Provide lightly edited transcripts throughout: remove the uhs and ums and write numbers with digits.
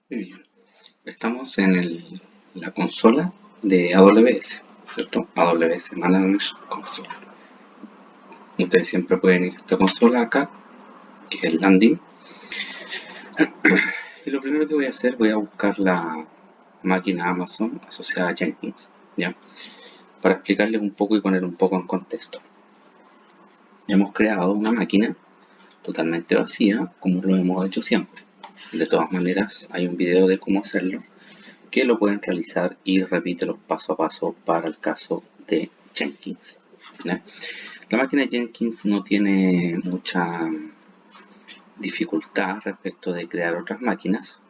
Muy bien. Estamos en la consola de AWS, ¿cierto? AWS Management Console. Ustedes siempre pueden ir a esta consola acá, que es el landing. Y lo primero que voy a hacer, voy a buscar la máquina Amazon asociada a Jenkins, ¿ya? Para explicarles un poco y poner un poco en contexto. Hemos creado una máquina totalmente vacía, como lo hemos hecho siempre. De todas maneras, hay un video de cómo hacerlo, que lo pueden realizar y repítelo paso a paso para el caso de Jenkins, ¿ya? La máquina Jenkins no tiene mucha dificultad respecto de crear otras máquinas,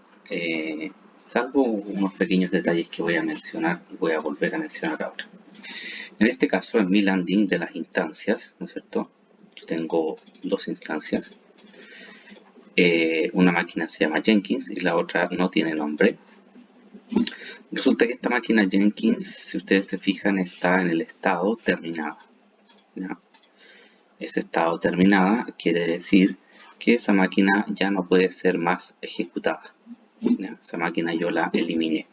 salvo unos pequeños detalles que voy a mencionar y voy a volver a mencionar ahora. En este caso, en mi landing de las instancias, ¿no es cierto? Yo tengo dos instancias. Una máquina se llama Jenkins y la otra no tiene nombre. Resulta que esta máquina Jenkins, si ustedes se fijan, está en el estado terminada, ¿ya? Ese estado terminada quiere decir que esa máquina ya no puede ser más ejecutada, ¿ya? Esa máquina yo la eliminé.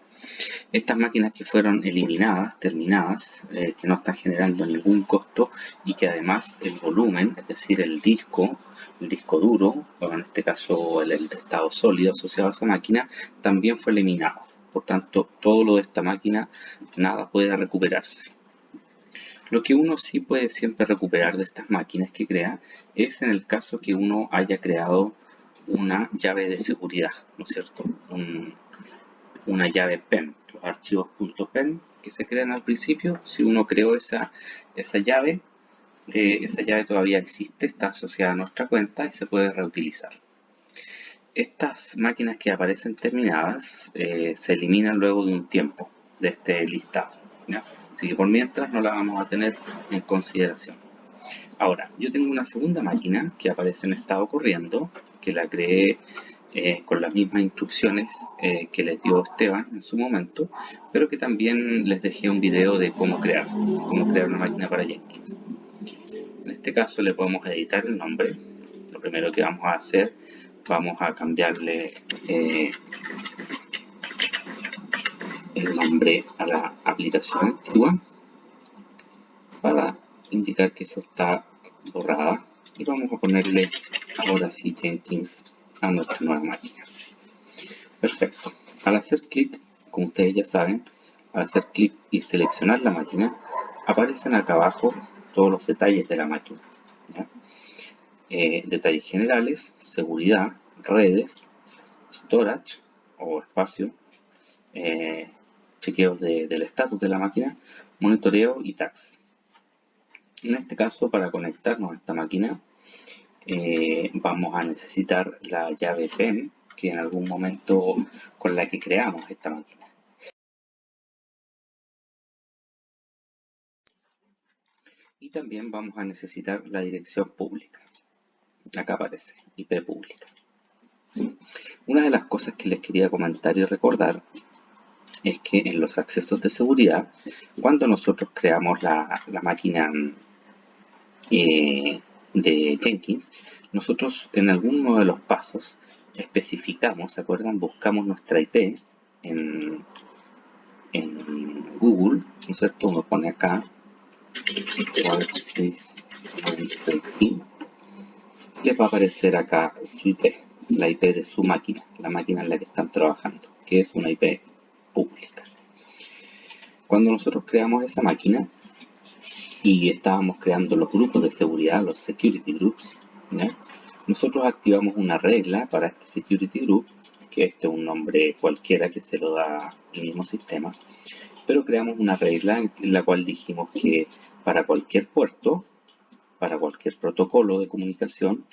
Estas máquinas que fueron eliminadas, terminadas, que no están generando ningún costo y que además el volumen, es decir, el disco duro, o en este caso el estado sólido asociado a esa máquina, también fue eliminado. Por tanto, todo lo de esta máquina, nada puede recuperarse. Lo que uno sí puede siempre recuperar de estas máquinas que crea es en el caso que uno haya creado una llave de seguridad, ¿no es cierto? Una llave PEM, los archivos .pem que se crean al principio. Si uno creó esa llave todavía existe, está asociada a nuestra cuenta y se puede reutilizar. Estas máquinas que aparecen terminadas se eliminan luego de un tiempo de este listado, ¿ya? Así que por mientras no la vamos a tener en consideración. Ahora, yo tengo una segunda máquina que aparece en estado corriendo, que la creé con las mismas instrucciones que les dio Esteban en su momento, pero que también les dejé un video de cómo crear una máquina para Jenkins. En este caso le podemos editar el nombre. Lo primero que vamos a hacer, vamos a cambiarle el nombre a la aplicación antigua para indicar que esa está borrada, y vamos a ponerle ahora sí Jenkins a nuestra nueva máquina. Perfecto. Al hacer clic, como ustedes ya saben, al hacer clic y seleccionar la máquina, aparecen acá abajo todos los detalles de la máquina, ¿ya? Detalles generales, seguridad, redes, storage o espacio, chequeos del estatus de la máquina, monitoreo y tags. En este caso, para conectarnos a esta máquina, vamos a necesitar la llave PEM, que en algún momento con la que creamos esta máquina. Y también vamos a necesitar la dirección pública. Acá aparece, IP pública. Una de las cosas que les quería comentar y recordar es que en los accesos de seguridad, cuando nosotros creamos la máquina de Jenkins, nosotros en alguno de los pasos especificamos, ¿se acuerdan? Buscamos nuestra IP en Google, ¿no es cierto? Uno pone acá y les va a aparecer acá su IP, la IP de su máquina, la máquina en la que están trabajando, que es una IP pública. Cuando nosotros creamos esa máquina y estábamos creando los grupos de seguridad, los security groups, ¿ya? Nosotros activamos una regla para este security group, que este es un nombre cualquiera que se lo da el mismo sistema, pero creamos una regla en la cual dijimos que para cualquier puerto, para cualquier protocolo de comunicación,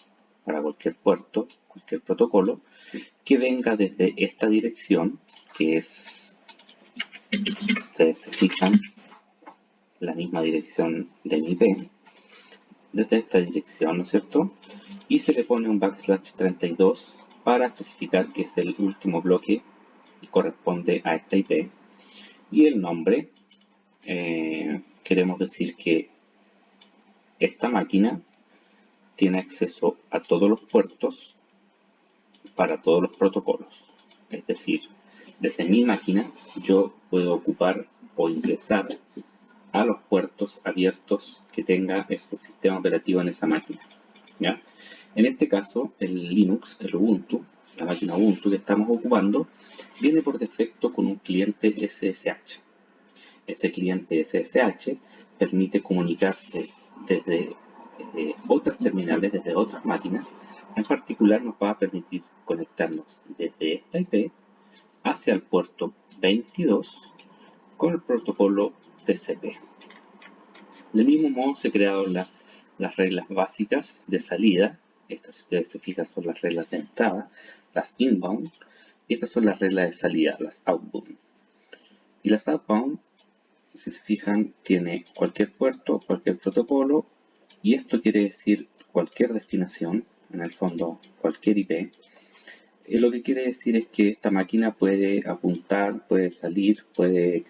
para cualquier puerto, cualquier protocolo, que venga desde esta dirección, que es, ustedes se fijan, la misma dirección del IP, desde esta dirección, ¿no es cierto? Y se le pone un \32 para especificar que es el último bloque y corresponde a esta IP. Y el nombre, queremos decir que esta máquina tiene acceso a todos los puertos para todos los protocolos. Es decir, desde mi máquina yo puedo ocupar o ingresar a los puertos abiertos que tenga ese sistema operativo en esa máquina, ¿ya? En este caso, el Linux, el Ubuntu, la máquina Ubuntu que estamos ocupando, viene por defecto con un cliente SSH. Ese cliente SSH permite comunicarse desde otras terminales, desde otras máquinas. En particular nos va a permitir conectarnos desde esta IP hacia el puerto 22 con el protocolo TCP. Del mismo modo se crearon las reglas básicas de salida. Estas, si ustedes se fijan, son las reglas de entrada, las inbound, y estas son las reglas de salida, las outbound. Y las outbound, si se fijan, tiene cualquier puerto, cualquier protocolo, y esto quiere decir cualquier destinación, en el fondo cualquier IP. Lo que quiere decir es que esta máquina puede apuntar, puede salir, puede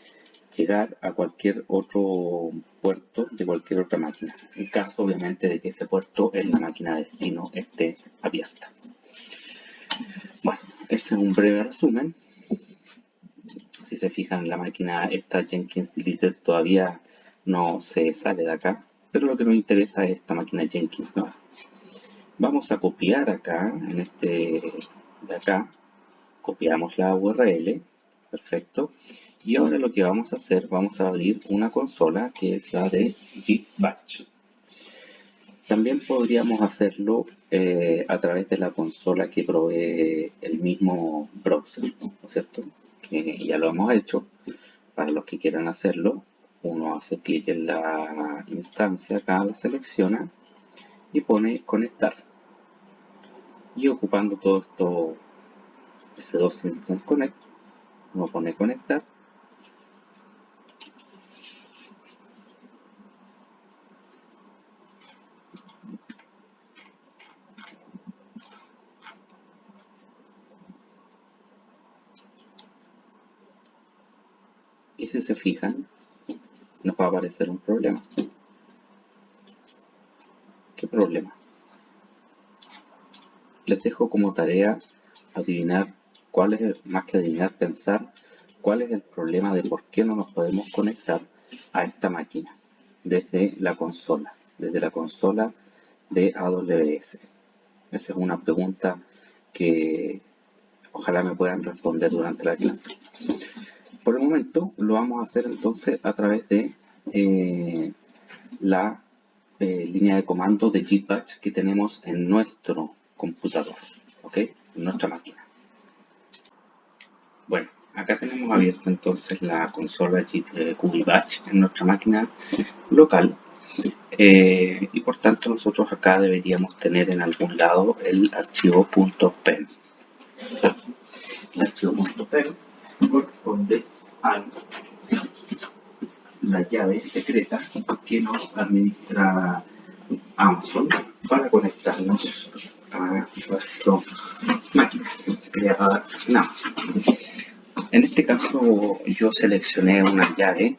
llegar a cualquier otro puerto de cualquier otra máquina, en caso obviamente de que ese puerto en la máquina de destino esté abierta. Bueno, ese es un breve resumen. Si se fijan, la máquina esta Jenkins Deleted todavía no se sale de acá, pero lo que nos interesa es esta máquina Jenkins nueva. Vamos a copiar acá, en este de acá, copiamos la URL, perfecto, y ahora lo que vamos a hacer, vamos a abrir una consola que es la de Gitbatch. También podríamos hacerlo a través de la consola que provee el mismo browser, ¿no es cierto? Que ya lo hemos hecho. Para los que quieran hacerlo, uno hace clic en la instancia, acá la selecciona y pone conectar. Y ocupando todo esto, S2 Instance Connect, uno pone conectar. Y si se fijan, nos va a aparecer un problema. ¿Qué problema? Les dejo como tarea adivinar cuál es, más que adivinar, pensar cuál es el problema de por qué no nos podemos conectar a esta máquina desde la consola de AWS. Esa es una pregunta que ojalá me puedan responder durante la clase. Por el momento lo vamos a hacer entonces a través de la línea de comando de Gitbatch que tenemos en nuestro computador, ¿ok? En nuestra máquina. Bueno, acá tenemos abierta entonces la consola Gitbatch en nuestra máquina local y por tanto nosotros acá deberíamos tener en algún lado el archivo .pen. ¿Cierto? El archivo .pen corresponde a la llave secreta que nos administra Amazon para conectarnos a nuestra máquina creada en Amazon. En este caso yo seleccioné una llave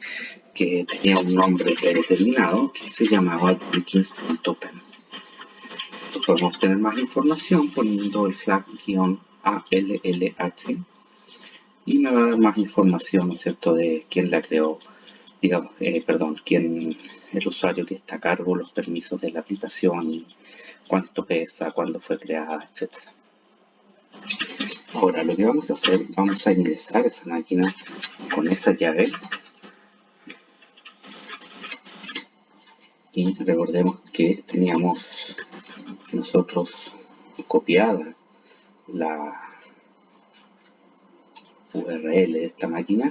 que tenía un nombre predeterminado que se llamaba Jenkins.pen. Podemos tener más información poniendo el flag -ALLH y me va a dar más información, ¿no es cierto?, de quién la creó, digamos, quién, el usuario que está a cargo, los permisos de la aplicación, cuánto pesa, cuándo fue creada, etc. Ahora lo que vamos a hacer, vamos a ingresar esa máquina con esa llave y recordemos que teníamos nosotros copiada la URL de esta máquina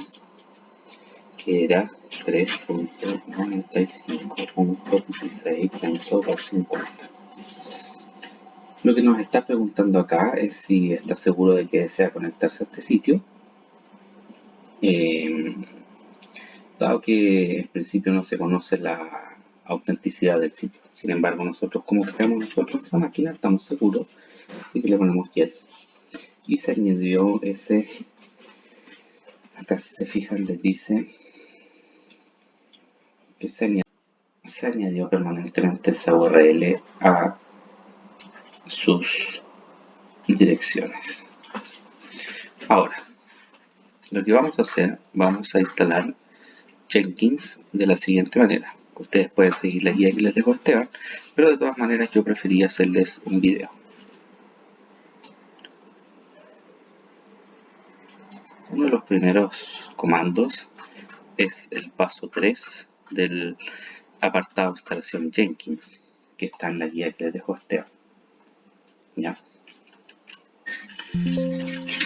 que era 3.95.16.250. Lo que nos está preguntando acá es si está seguro de que desea conectarse a este sitio. Dado que en principio no se conoce la autenticidad del sitio. Sin embargo, nosotros como creamos nosotros esa máquina, estamos seguros, así que le ponemos yes. Y se añadió ese, acá si se fijan les dice que se añadió permanentemente esa URL a sus direcciones. Ahora, lo que vamos a hacer, vamos a instalar Jenkins de la siguiente manera. Ustedes pueden seguir la guía que les dejo a Esteban, pero de todas maneras yo prefería hacerles un video. Uno de los primeros comandos es el paso 3 del apartado instalación Jenkins, que está en la guía que les dejo a Esteban. ¿Ya?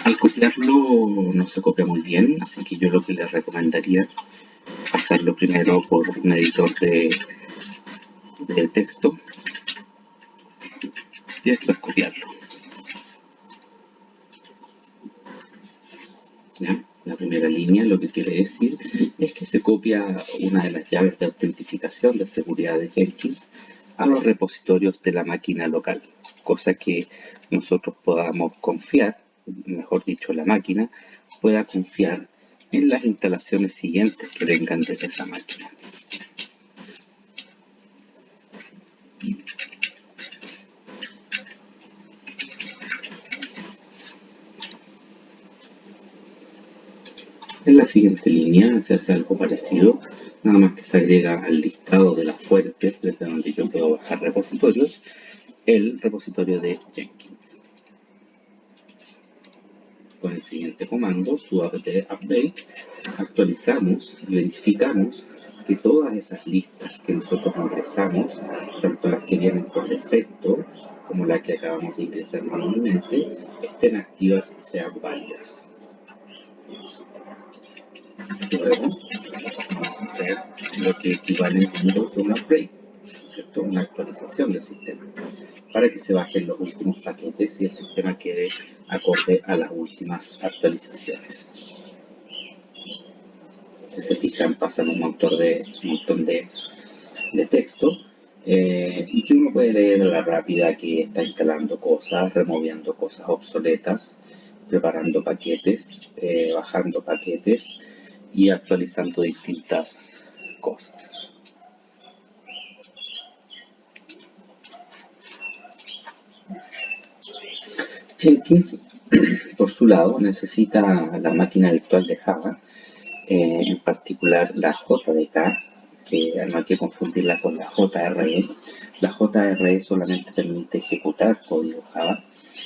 Al copiarlo no se copia muy bien, así que yo lo que les recomendaría hacerlo primero por un editor de texto y después copiarlo. ¿Ya? La primera línea lo que quiere decir es que se copia una de las llaves de autentificación de seguridad de Jenkins a los repositorios de la máquina local, cosa que nosotros podamos confiar, mejor dicho la máquina, pueda confiar en las instalaciones siguientes que vengan desde esa máquina. En la siguiente línea se hace algo parecido, nada más que se agrega al listado de las fuentes desde donde yo puedo bajar repositorios, el repositorio de Jenkins. Con el siguiente comando, su apt update, actualizamos y verificamos que todas esas listas que nosotros ingresamos, tanto las que vienen por defecto como las que acabamos de ingresar manualmente, estén activas y sean válidas. Luego vamos a hacer lo que equivale en números a un upgrade, ¿cierto? Una actualización del sistema, para que se bajen los últimos paquetes y el sistema quede acorde a las últimas actualizaciones. Si se fijan, pasan un montón de texto y que uno puede leer a la rápida que está instalando cosas, removiendo cosas obsoletas, preparando paquetes, bajando paquetes y actualizando distintas cosas. Jenkins, por su lado, necesita la máquina virtual de Java, en particular la JDK, que no hay que confundirla con la JRE. La JRE solamente permite ejecutar código Java,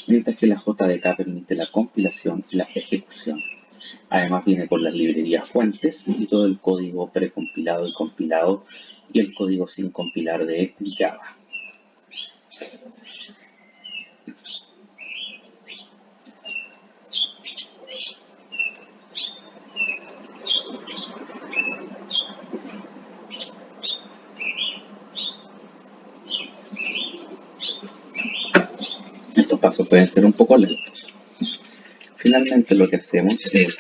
mientras que la JDK permite la compilación y la ejecución. Además viene con las librerías fuentes y todo el código precompilado y compilado y el código sin compilar de Java. Estos pasos pueden ser un poco lentos. Finalmente lo que hacemos es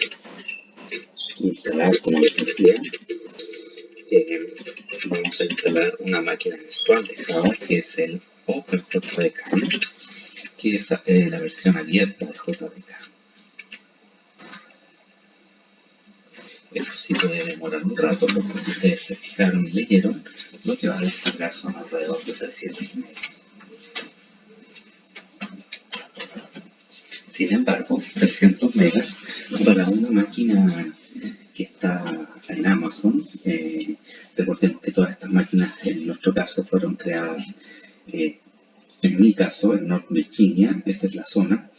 instalar, como les decía, vamos a instalar una máquina virtual de Java que es el OpenJDK, que es la versión abierta de JDK. Eso sí puede demorar un rato porque si ustedes se fijaron y leyeron, lo que va a descargar son alrededor de 300 megas. Sin embargo, 300 megas para una máquina que está en Amazon, recordemos que todas estas máquinas en nuestro caso fueron creadas, en mi caso, en North Virginia, esa es la zona,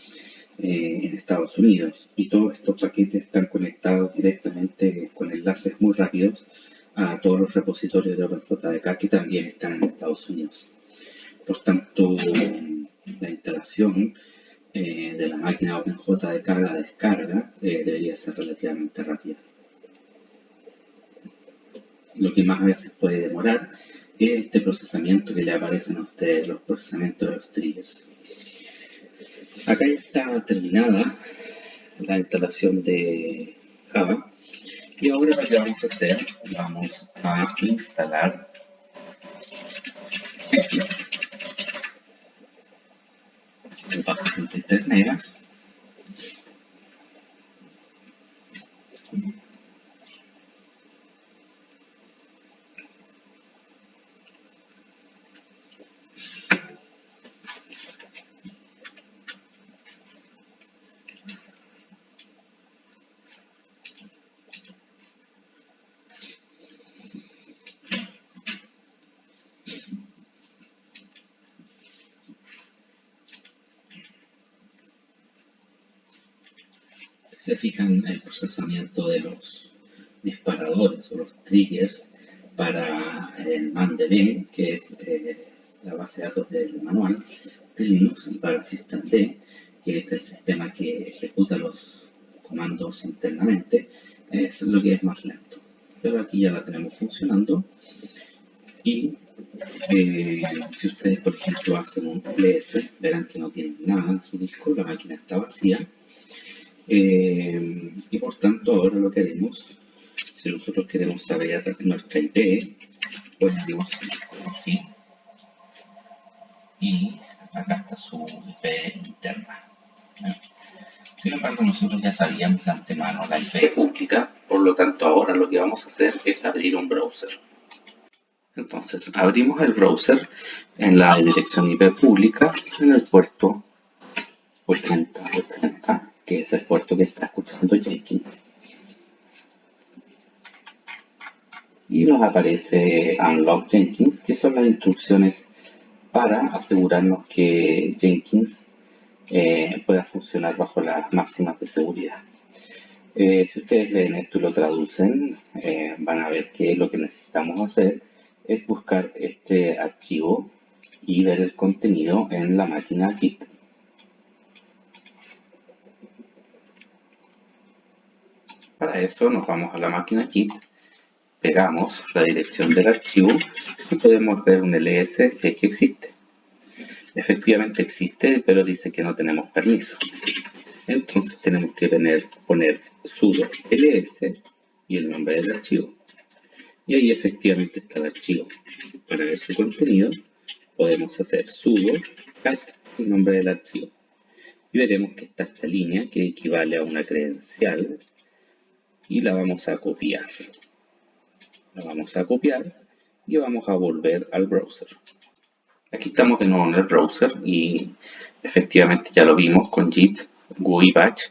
en Estados Unidos, y todos estos paquetes están conectados directamente con enlaces muy rápidos a todos los repositorios de OpenJDK que también están en Estados Unidos. Por tanto, la instalación de la máquina OpenJDK, la descarga, debería ser relativamente rápida. Lo que más a veces puede demorar es este procesamiento que le aparecen a ustedes, los procesamientos de los triggers. Acá ya está terminada la instalación de Java y ahora lo que vamos a hacer, vamos a instalar Eclipse. El paso 33 megas. Si se fijan, el procesamiento de los disparadores o los triggers para el ManDB, que es la base de datos del manual de Linux, y para systemd, que es el sistema que ejecuta los comandos internamente, es lo que es más lento. Pero aquí ya la tenemos funcionando y si ustedes, por ejemplo, hacen un ls, verán que no tienen nada en su disco, la máquina está vacía. Y por tanto, ahora lo que haremos, si nosotros queremos saber nuestra IP, pues decimos así, y acá está su IP interna. Sin embargo, nosotros ya sabíamos de antemano la IP pública, por lo tanto ahora lo que vamos a hacer es abrir un browser. Entonces abrimos el browser en la dirección IP pública en el puerto 8080, que es el puerto que está escuchando Jenkins. Y nos aparece Unlock Jenkins, que son las instrucciones para asegurarnos que Jenkins pueda funcionar bajo las máximas de seguridad. Si ustedes leen esto y lo traducen, van a ver que lo que necesitamos hacer es buscar este archivo y ver el contenido en la máquina Git. Para eso nos vamos a la máquina Git, pegamos la dirección del archivo y podemos ver un ls si es que existe. Efectivamente existe, pero dice que no tenemos permiso. Entonces tenemos que poner sudo ls y el nombre del archivo. Y ahí efectivamente está el archivo. Para ver su contenido podemos hacer sudo cat el nombre del archivo. Y veremos que está esta línea que equivale a una credencial y la vamos a copiar. La vamos a copiar y vamos a volver al browser. Aquí estamos de nuevo en el browser y efectivamente ya lo vimos con Git, GUI batch.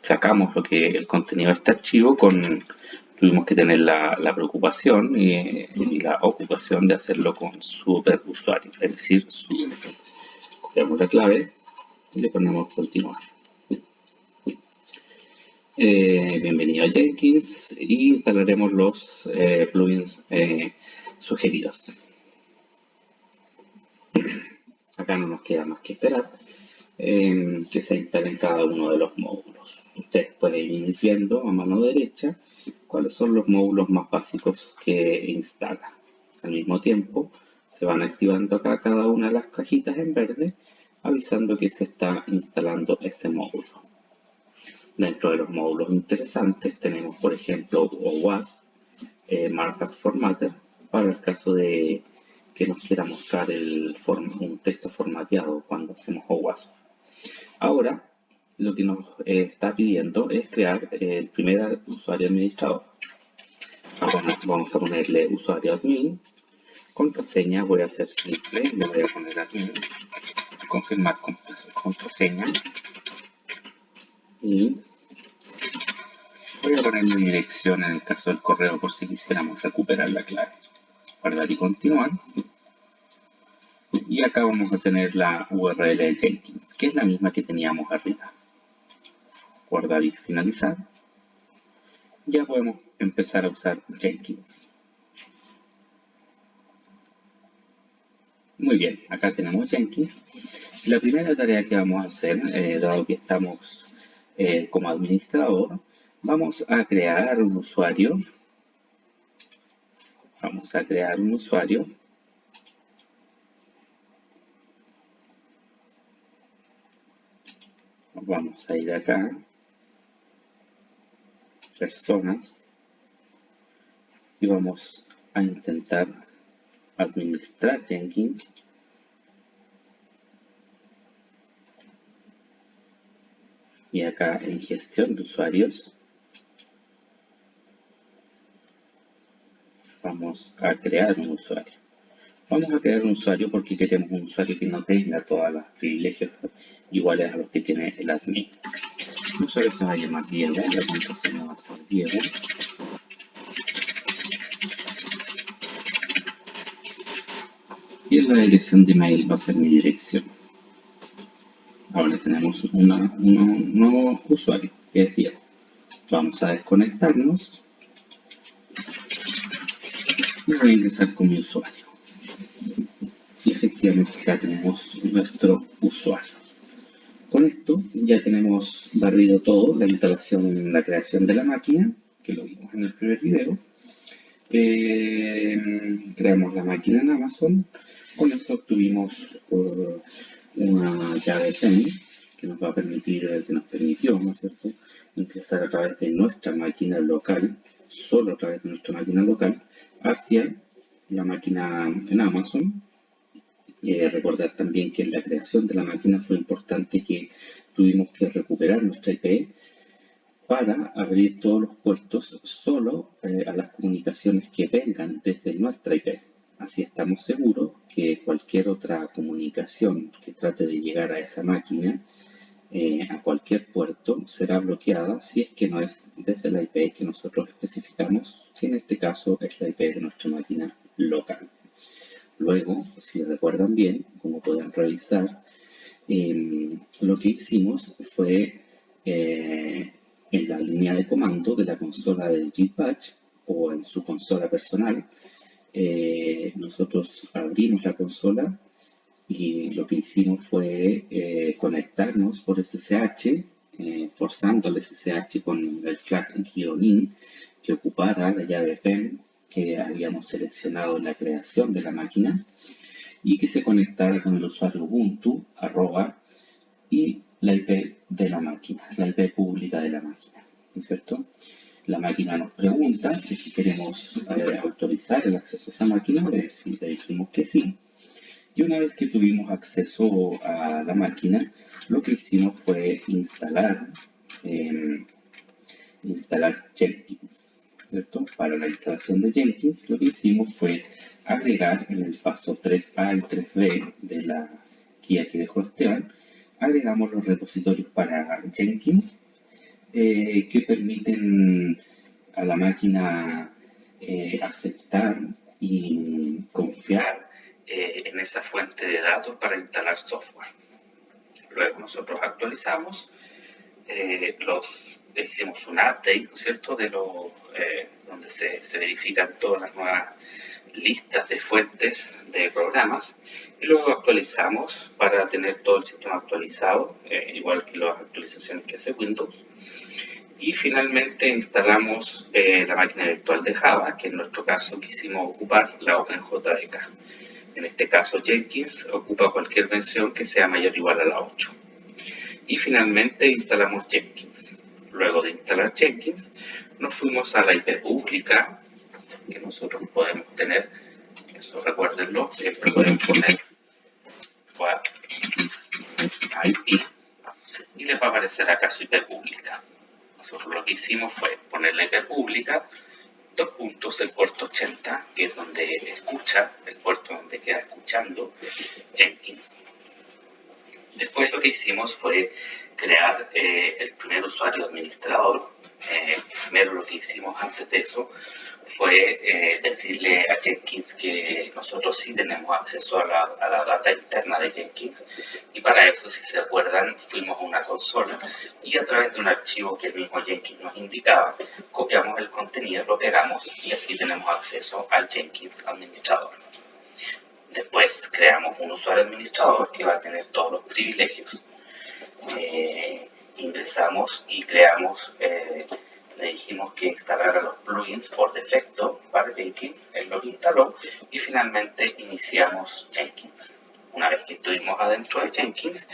Sacamos el contenido de este archivo, tuvimos que tener la preocupación y la ocupación de hacerlo con superusuario, es decir, sudo. Copiamos la clave y le ponemos continuar. Bienvenido a Jenkins y instalaremos los plugins sugeridos. Acá no nos queda más que esperar que se instalen cada uno de los módulos. Ustedes pueden ir viendo a mano derecha cuáles son los módulos más básicos que instala. Al mismo tiempo se van activando acá cada una de las cajitas en verde avisando que se está instalando ese módulo. Dentro de los módulos interesantes tenemos, por ejemplo, OWASP, Markup Formatter, para el caso de que nos quiera mostrar un texto formateado cuando hacemos OWASP. Ahora, lo que nos está pidiendo es crear el primer usuario administrador. Ahora vamos a ponerle usuario admin. Contraseña voy a hacer simple, le voy a poner admin. Confirmar contraseña. Y voy a poner mi dirección en el caso del correo por si quisiéramos recuperar la clave. Guardar y continuar. Y acá vamos a tener la URL de Jenkins, que es la misma que teníamos arriba. Guardar y finalizar. Ya podemos empezar a usar Jenkins. Muy bien, acá tenemos Jenkins. La primera tarea que vamos a hacer, dado que estamos como administrador, vamos a crear un usuario. Vamos a crear un usuario. Vamos a ir acá. Personas. Y vamos a intentar administrar Jenkins. Y acá en gestión de usuarios vamos a crear un usuario. Vamos a crear un usuario porque queremos un usuario que no tenga todos los privilegios iguales a los que tiene el admin. El usuario se va a llamar Diego, la contraseña va a ser Diego. Y en la dirección de email va a ser mi dirección. Ahora tenemos un nuevo usuario, que es Diego. Vamos a desconectarnos y voy a ingresar con mi usuario. Y efectivamente ya tenemos nuestro usuario. Con esto ya tenemos barrido todo, la instalación, la creación de la máquina, que lo vimos en el primer video. Creamos la máquina en Amazon. Con eso obtuvimos una llave PEN que nos va a permitir, que nos permitió, ¿no es cierto?, ingresar a través de nuestra máquina local, solo a través de nuestra máquina local, hacia la máquina en Amazon. Recordar también que en la creación de la máquina fue importante que tuvimos que recuperar nuestra IP para abrir todos los puertos solo a las comunicaciones que vengan desde nuestra IP. Así estamos seguros que cualquier otra comunicación que trate de llegar a esa máquina, a cualquier puerto, será bloqueada si es que no es desde la IP que nosotros especificamos, que en este caso es la IP de nuestra máquina local. Luego, si recuerdan bien, como pueden revisar, lo que hicimos fue en la línea de comando de la consola del Gpatch o en su consola personal, nosotros abrimos la consola y lo que hicimos fue conectarnos por SSH, forzando el SSH con el flag -in que ocupara la llave PEM que habíamos seleccionado en la creación de la máquina y que se conectara con el usuario Ubuntu, y la IP de la máquina, la IP pública de la máquina, ¿no es cierto? La máquina nos pregunta si queremos autorizar el acceso a esa máquina, le dijimos que sí. Y una vez que tuvimos acceso a la máquina, lo que hicimos fue instalar Jenkins, ¿cierto? Para la instalación de Jenkins, lo que hicimos fue agregar en el paso 3A y 3B de la guía que dejó Esteban, agregamos los repositorios para Jenkins que permiten a la máquina aceptar y confiar en esa fuente de datos para instalar software. Luego nosotros actualizamos, hicimos un update, ¿no es cierto?, de donde se verifican todas las nuevas listas de fuentes de programas y luego actualizamos para tener todo el sistema actualizado, igual que las actualizaciones que hace Windows. Y finalmente instalamos la máquina virtual de Java, que en nuestro caso quisimos ocupar la OpenJDK. En este caso Jenkins ocupa cualquier versión que sea mayor o igual a la 8. Y finalmente instalamos Jenkins. Luego de instalar Jenkins, nos fuimos a la IP pública que nosotros podemos tener. Eso recuérdenlo, siempre pueden poner what is IP y les va a aparecer acá su IP pública. Nosotros lo que hicimos fue poner la IP pública, dos puntos, el puerto 80, que es donde escucha, el puerto donde queda escuchando Jenkins. Después lo que hicimos fue crear el primer usuario administrador. Primero lo que hicimos antes de eso fue decirle a Jenkins que nosotros sí tenemos acceso a la data interna de Jenkins, y para eso, si se acuerdan, fuimos a una consola y a través de un archivo que el mismo Jenkins nos indicaba, copiamos el contenido, lo pegamos y así tenemos acceso al Jenkins administrador. Después creamos un usuario administrador que va a tener todos los privilegios. Ingresamos y creamos, le dijimos que instalara los plugins por defecto para Jenkins, él lo instaló y finalmente iniciamos Jenkins. Una vez que estuvimos adentro de Jenkins,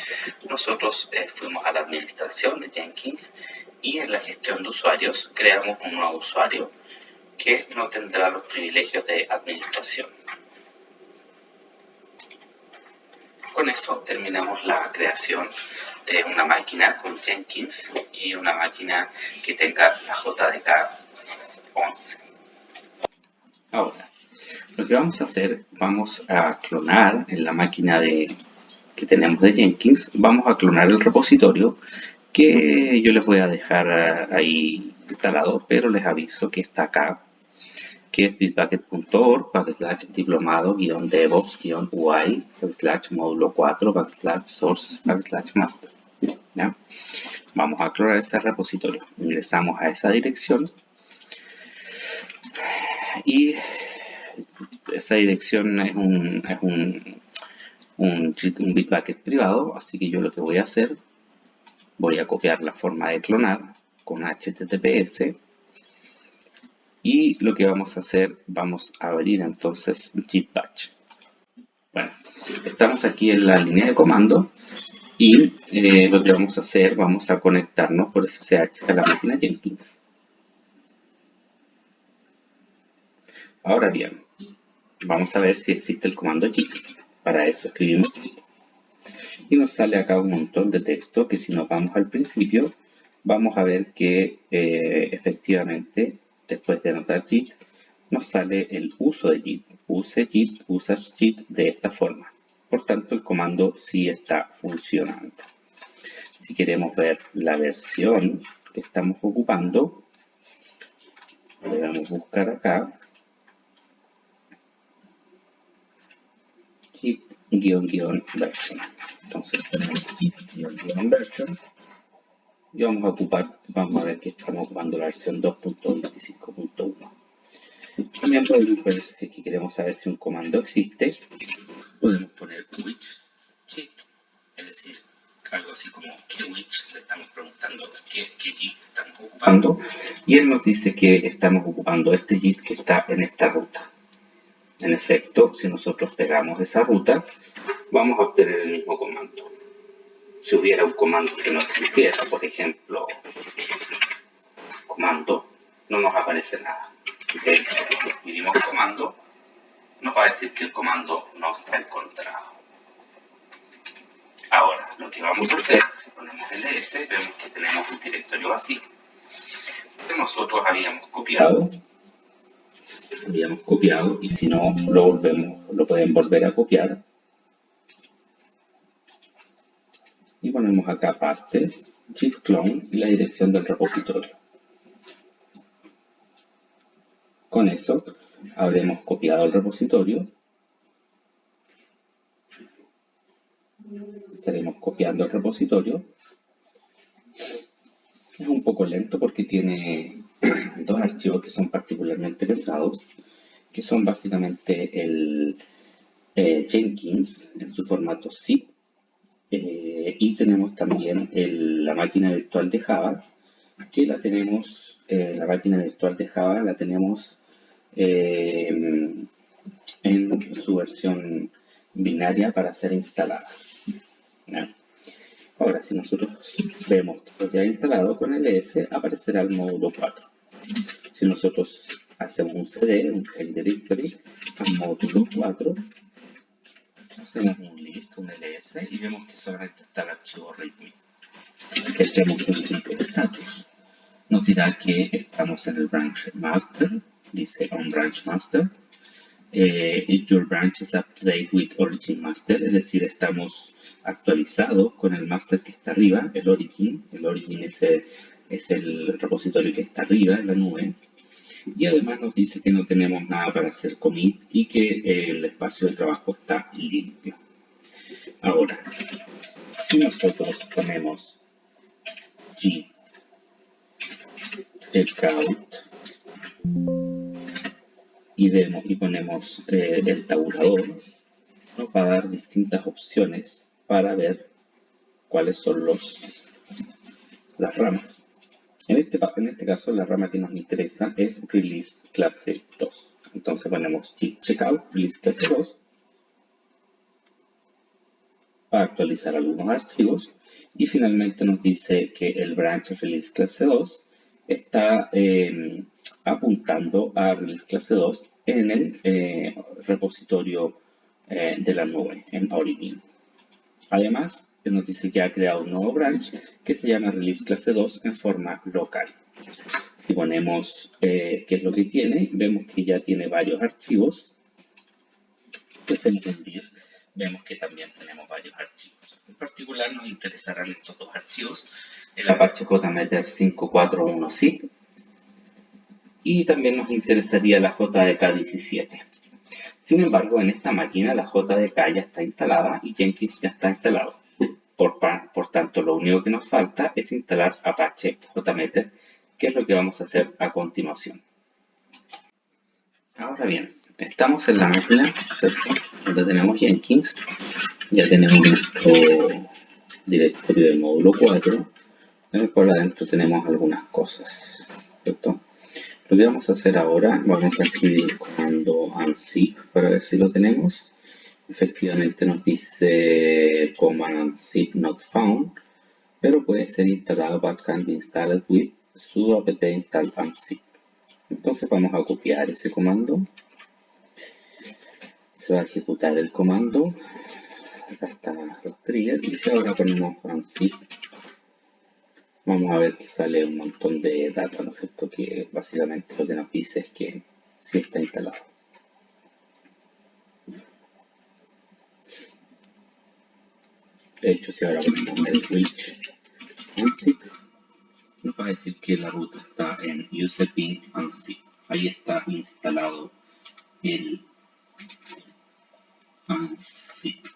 nosotros fuimos a la administración de Jenkins y en la gestión de usuarios creamos un nuevo usuario que no tendrá los privilegios de administración. Con eso terminamos la creación de una máquina con Jenkins y una máquina que tenga la JDK 11. Ahora, lo que vamos a hacer, vamos a clonar en la máquina que tenemos de Jenkins, vamos a clonar el repositorio que yo les voy a dejar ahí instalado, pero les aviso que está acá, que es bitbucket.org, /diplomado-devops-ui, /módulo 4, /source, /master. ¿Ya? Vamos a clonar ese repositorio. Ingresamos a esa dirección y esa dirección es un Bitbucket privado, así que yo lo que voy a hacer, voy a copiar la forma de clonar con HTTPS y lo que vamos a hacer, vamos a abrir entonces Git Batch. Bueno, estamos aquí en la línea de comando y lo que vamos a hacer, vamos a conectarnos por SSH a la máquina Jenkins. Ahora bien, vamos a ver si existe el comando git. Para eso escribimos git. Y nos sale acá un montón de texto que si nos vamos al principio, vamos a ver que efectivamente, después de anotar git, nos sale el uso de git. Use git, usas git de esta forma. Por tanto, el comando sí está funcionando. Si queremos ver la versión que estamos ocupando, debemos buscar acá git-version. Entonces tenemos git-version y vamos a ver que estamos ocupando la versión 2.25.1. También podemos ver si queremos saber si un comando existe, podemos poner which git, es decir, algo así como qué which, le estamos preguntando qué git estamos ocupando y él nos dice que estamos ocupando este git que está en esta ruta. En efecto, si nosotros pegamos esa ruta, vamos a obtener el mismo comando. Si hubiera un comando que no existiera, por ejemplo, comando, no nos aparece nada. ¿Okay? Si escribimos comando, nos va a decir que el comando no está encontrado. Ahora, lo que vamos a hacer, si ponemos ls, vemos que tenemos un directorio vacío que nosotros habíamos copiado y si no lo pueden volver a copiar y ponemos acá paste, git clone y la dirección del repositorio. Con eso habremos copiado el repositorio, estaremos copiando el repositorio. Es un poco lento porque tiene dos archivos que son particularmente pesados, que son básicamente el Jenkins en su formato zip y tenemos también la máquina virtual de Java, que la tenemos, la máquina virtual de Java la tenemos en su versión binaria para ser instalada. ¿No? Ahora, si nosotros vemos que se ha instalado con ls, aparecerá el módulo 4. Si nosotros hacemos un cd, un change directory, al módulo 4, hacemos un list, un ls, y vemos que solamente está el archivo readme. Si hacemos un simple status, nos dirá que estamos en el branch master, dice on branch master. If your branch is up to date with origin master, es decir, estamos actualizados con el master que está arriba, el origin. El origin es el repositorio que está arriba en la nube. Y además nos dice que no tenemos nada para hacer commit y que el espacio de trabajo está limpio. Ahora, si nosotros ponemos git checkout y ponemos el tabulador, nos va a dar distintas opciones para ver cuáles son las ramas. En este caso, la rama que nos interesa es release clase 2. Entonces ponemos git checkout release clase 2 para actualizar algunos archivos y finalmente nos dice que el branch release clase 2 está apuntando a release clase 2 en el repositorio de la nube, en Origin. Además, nos dice que ha creado un nuevo branch que se llama release clase 2 en forma local. Si ponemos qué es lo que tiene, vemos que ya tiene varios archivos. Hacemos un dir, vemos que también tenemos varios archivos. En particular nos interesarán estos dos archivos, el Apache JMeter 541 zip y también nos interesaría la JDK17. Sin embargo, en esta máquina la JDK ya está instalada y Jenkins ya está instalado. Por tanto, lo único que nos falta es instalar Apache JMeter, que es lo que vamos a hacer a continuación. Ahora bien, estamos en la máquina, ¿cierto?, donde tenemos Jenkins. Ya tenemos nuestro directorio del módulo 4, en el cual adentro tenemos algunas cosas, ¿cierto? Lo que vamos a hacer ahora, vamos a escribir el comando unzip para ver si lo tenemos. Efectivamente nos dice command unzip not found, pero puede ser instalado but can be installed with sudo apt install unzip. Entonces vamos a copiar ese comando. Se va a ejecutar el comando. Acá están los triggers y si ahora ponemos unzip, vamos a ver que sale un montón de data, ¿no es cierto? Que básicamente lo que nos dice es que sí está instalado. De hecho, si ahora ponemos el reach unzip, nos va a decir que la ruta está en user bin unzip. Ahí está instalado el unzip.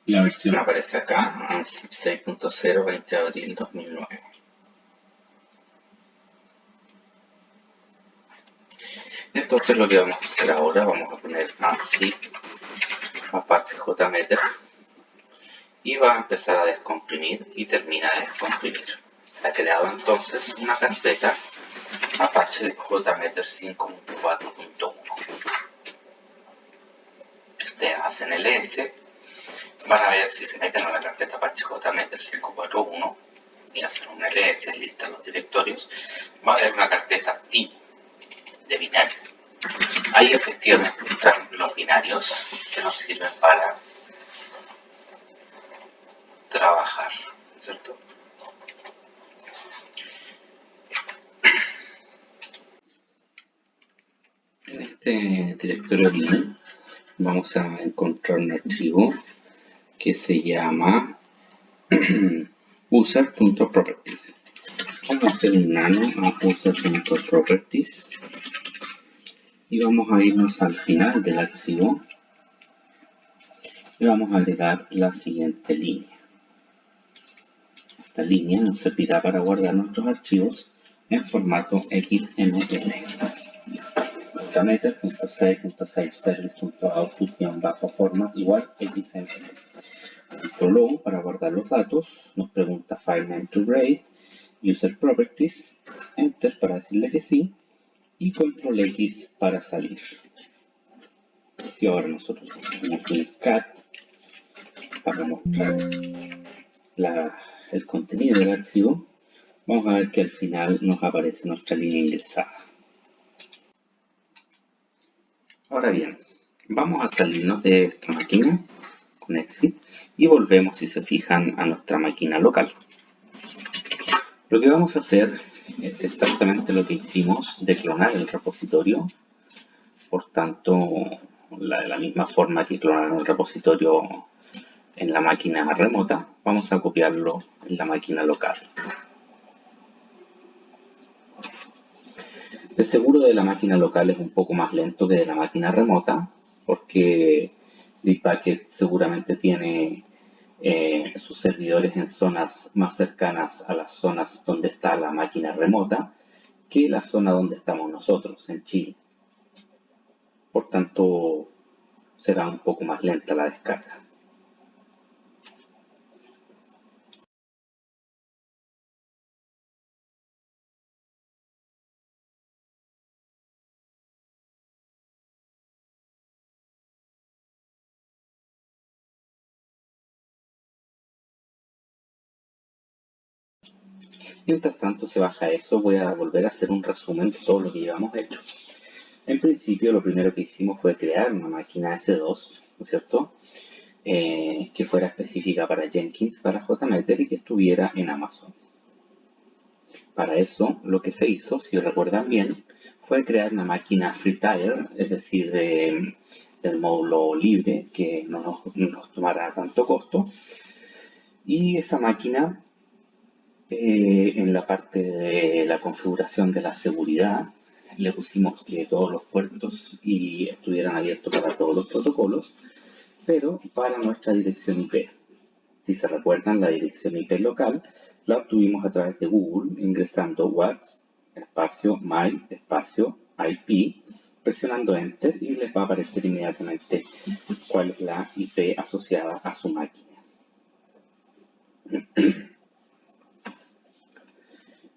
La versión aparece acá, unzip 6.0, 20 de abril 2009. Entonces lo que vamos a hacer ahora, vamos a poner unzip Apache JMeter y va a empezar a descomprimir y termina de descomprimir. Se ha creado entonces una carpeta Apache JMeter 5.4.1. Si ustedes hacen ls, van a ver, si se meten a la carpeta Apache JMeter 5.4.1 y hacen un ls, listan los directorios, va a haber una carpeta bin de binario. Ahí efectivamente están los binarios que nos sirven para trabajar, ¿cierto? En este directorio bin vamos a encontrar un archivo que se llama user.properties. Vamos a hacer un nano a user.properties y vamos a irnos al final del archivo y vamos a agregar la siguiente línea. Esta línea nos servirá para guardar nuestros archivos en formato XML. Meter.save.saveservice.output-format igual XML. Control O para guardar los datos, nos pregunta file name to grade, user properties, enter para decirle que sí y control X para salir. Si ahora nosotros hacemos un cat para mostrar el contenido del archivo, vamos a ver que al final nos aparece nuestra línea ingresada. Ahora bien, vamos a salirnos de esta máquina con exit y volvemos, si se fijan, a nuestra máquina local. Lo que vamos a hacer es exactamente lo que hicimos de clonar el repositorio. Por tanto, de la misma forma que clonaron el repositorio en la máquina remota, vamos a copiarlo en la máquina local. El seguro de la máquina local es un poco más lento que de la máquina remota, porque Bitbucket seguramente tiene sus servidores en zonas más cercanas a las zonas donde está la máquina remota que la zona donde estamos nosotros, en Chile. Por tanto, será un poco más lenta la descarga. Mientras tanto se baja eso, voy a volver a hacer un resumen de todo lo que llevamos hecho. En principio, lo primero que hicimos fue crear una máquina S2, ¿no es cierto?, que fuera específica para Jenkins, para JMeter y que estuviera en Amazon. Para eso, lo que se hizo, si recuerdan bien, fue crear una máquina free tier, es decir, del módulo libre, que no nos tomará tanto costo. Y esa máquina En la parte de la configuración de la seguridad, le pusimos que todos los puertos estuvieran abiertos para todos los protocolos, pero para nuestra dirección IP. Si se recuerdan, la dirección IP local la obtuvimos a través de Google ingresando whats espacio my espacio IP, presionando Enter y les va a aparecer inmediatamente cuál es la IP asociada a su máquina.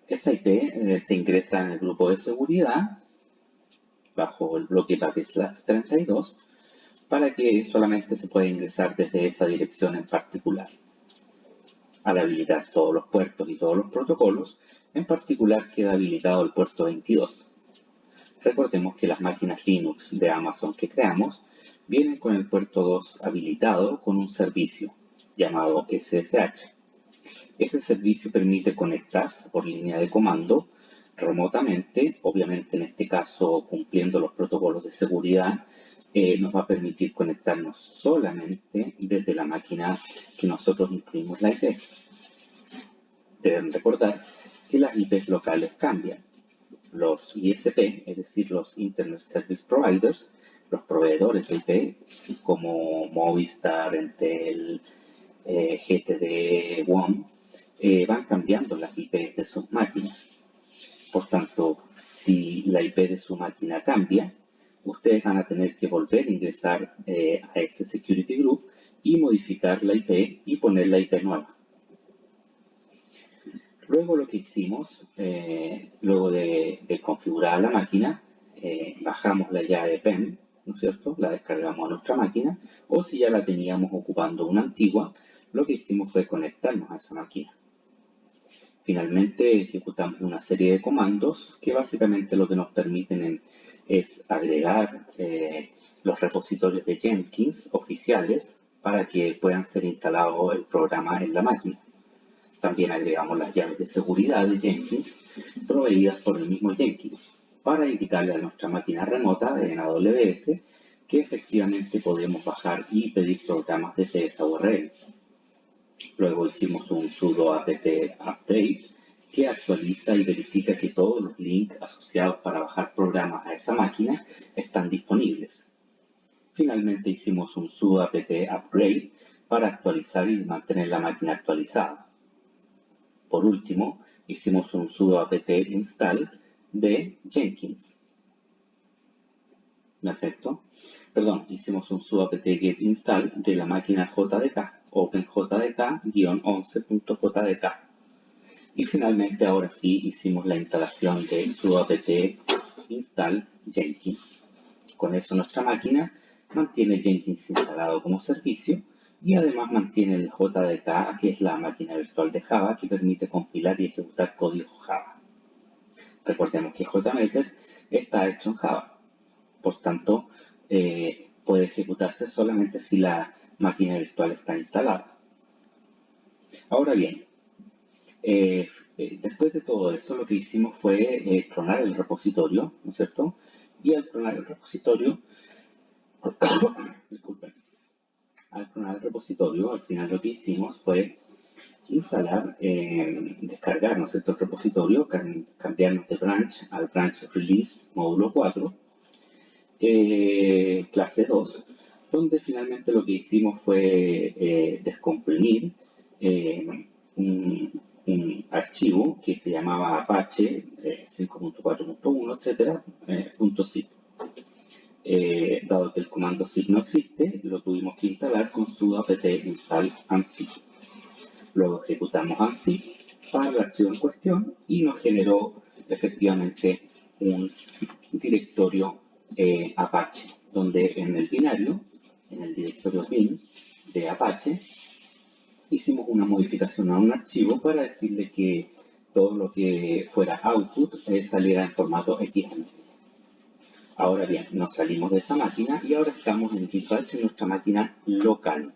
Esa IP se ingresa en el grupo de seguridad bajo el bloque /32 para que solamente se pueda ingresar desde esa dirección en particular. Al habilitar todos los puertos y todos los protocolos, en particular queda habilitado el puerto 22. Recordemos que las máquinas Linux de Amazon que creamos vienen con el puerto 2 habilitado con un servicio llamado SSH. Ese servicio permite conectarse por línea de comando remotamente, obviamente en este caso cumpliendo los protocolos de seguridad, nos va a permitir conectarnos solamente desde la máquina que nosotros incluimos la IP. Deben recordar que las IPs locales cambian. Los ISP, es decir, los Internet Service Providers, los proveedores de IP, como Movistar, Entel, GTD, WOM, van cambiando las IP de sus máquinas. Por tanto, si la IP de su máquina cambia, ustedes van a tener que volver a ingresar a ese security group y modificar la IP y poner la IP nueva. Luego lo que hicimos, luego de configurar la máquina, bajamos la llave PEM, ¿no es cierto? La descargamos a nuestra máquina, o si ya la teníamos ocupando una antigua, lo que hicimos fue conectarnos a esa máquina. Finalmente ejecutamos una serie de comandos que básicamente lo que nos permiten es agregar los repositorios de Jenkins oficiales para que puedan ser instalados el programa en la máquina. También agregamos las llaves de seguridad de Jenkins proveídas por el mismo Jenkins para indicarle a nuestra máquina remota en AWS que efectivamente podemos bajar y pedir programas desde esa URL. Luego hicimos un sudo apt update que actualiza y verifica que todos los links asociados para bajar programas a esa máquina están disponibles. Finalmente hicimos un sudo apt upgrade para actualizar y mantener la máquina actualizada. Por último, hicimos un sudo apt install de Jenkins. ¿Perfecto? Perdón, hicimos un sudo apt get install de la máquina JDK, OpenJDK-11.jdk. Y finalmente, ahora sí, hicimos la instalación de sudo apt install Jenkins. Con eso nuestra máquina mantiene Jenkins instalado como servicio y además mantiene el JDK, que es la máquina virtual de Java que permite compilar y ejecutar código Java. Recordemos que JMeter está hecho en Java, por tanto puede ejecutarse solamente si la máquina virtual está instalada. Ahora bien, después de todo eso lo que hicimos fue clonar el repositorio, ¿no es cierto? Y al clonar el repositorio, disculpen, al clonar el repositorio, al final lo que hicimos fue instalar, descargar, ¿no es cierto?, el repositorio, cambiarnos de branch al branch release módulo 4, clase 2, donde finalmente lo que hicimos fue descomprimir un archivo que se llamaba Apache 5.4.1, etcétera, .zip. Dado que el comando zip no existe, lo tuvimos que instalar con sudo apt install unzip. Luego ejecutamos unzip para el archivo en cuestión y nos generó efectivamente un directorio Apache, donde en el binario, en el directorio bin de Apache, hicimos una modificación a un archivo para decirle que todo lo que fuera output saliera en formato XML. Ahora bien, nos salimos de esa máquina y ahora estamos en Dispatch en nuestra máquina local.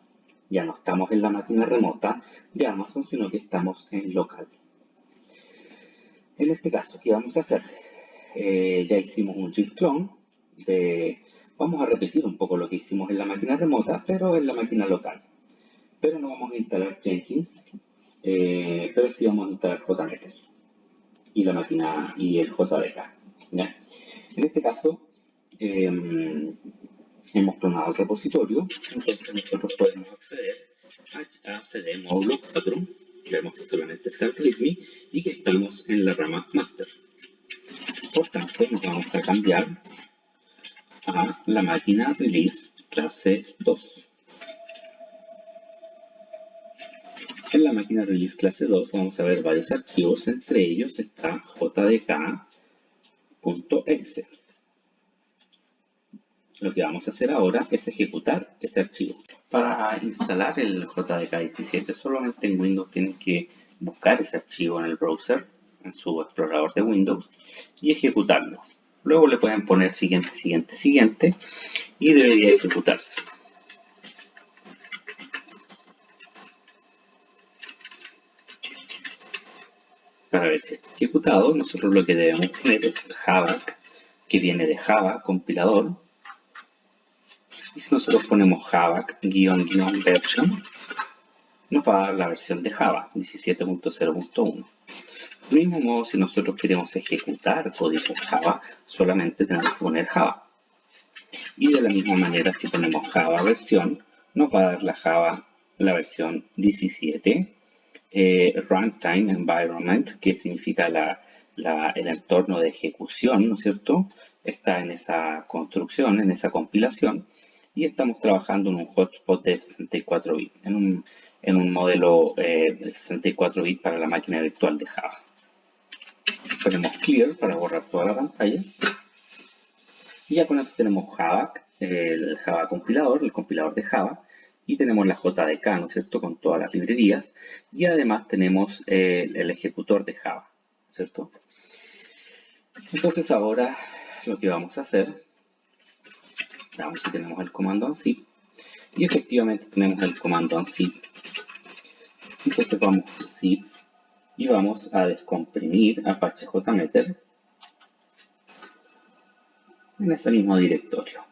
Ya no estamos en la máquina remota de Amazon, sino que estamos en local. En este caso, ¿qué vamos a hacer? Ya hicimos un git clone. Vamos a repetir un poco lo que hicimos en la máquina remota, pero en la máquina local. Pero no vamos a instalar Jenkins, pero sí vamos a instalar JMeter y la máquina y el JDK. ¿Ya? En este caso, hemos clonado el repositorio, entonces nosotros podemos acceder a CD módulo 4, vemos que solamente está el README y que estamos en la rama master. Por tanto, nos vamos a cambiar a la máquina release clase 2. En la máquina release clase 2 vamos a ver varios archivos, entre ellos está jdk.exe. Lo que vamos a hacer ahora es ejecutar ese archivo. Para instalar el JDK17 solamente en Windows tienen que buscar ese archivo en el browser, en su explorador de Windows, y ejecutarlo. Luego le pueden poner siguiente, siguiente, siguiente y debería ejecutarse. Para ver si está ejecutado, nosotros lo que debemos poner es Javac, que viene de Java, compilador. Y si nosotros ponemos Javac --version, nos va a dar la versión de Java 17.0.1. Del mismo modo, si nosotros queremos ejecutar código Java, solamente tenemos que poner Java. Y de la misma manera, si ponemos Java versión, nos va a dar la versión 17. Runtime Environment, que significa el entorno de ejecución, ¿no es cierto? Está en esa construcción, en esa compilación, y estamos trabajando en un hotspot de 64 bits, en un modelo 64 bits para la máquina virtual de Java. Ponemos clear para borrar toda la pantalla. Y ya con eso tenemos Java, el Java compilador, el compilador de Java, y tenemos la JDK, ¿no es cierto?, con todas las librerías, y además tenemos el ejecutor de Java, ¿cierto? Entonces ahora lo que vamos a hacer, veamos si tenemos el comando unzip, y efectivamente tenemos el comando unzip. Entonces vamos a zip y vamos a descomprimir Apache JMeter en este mismo directorio.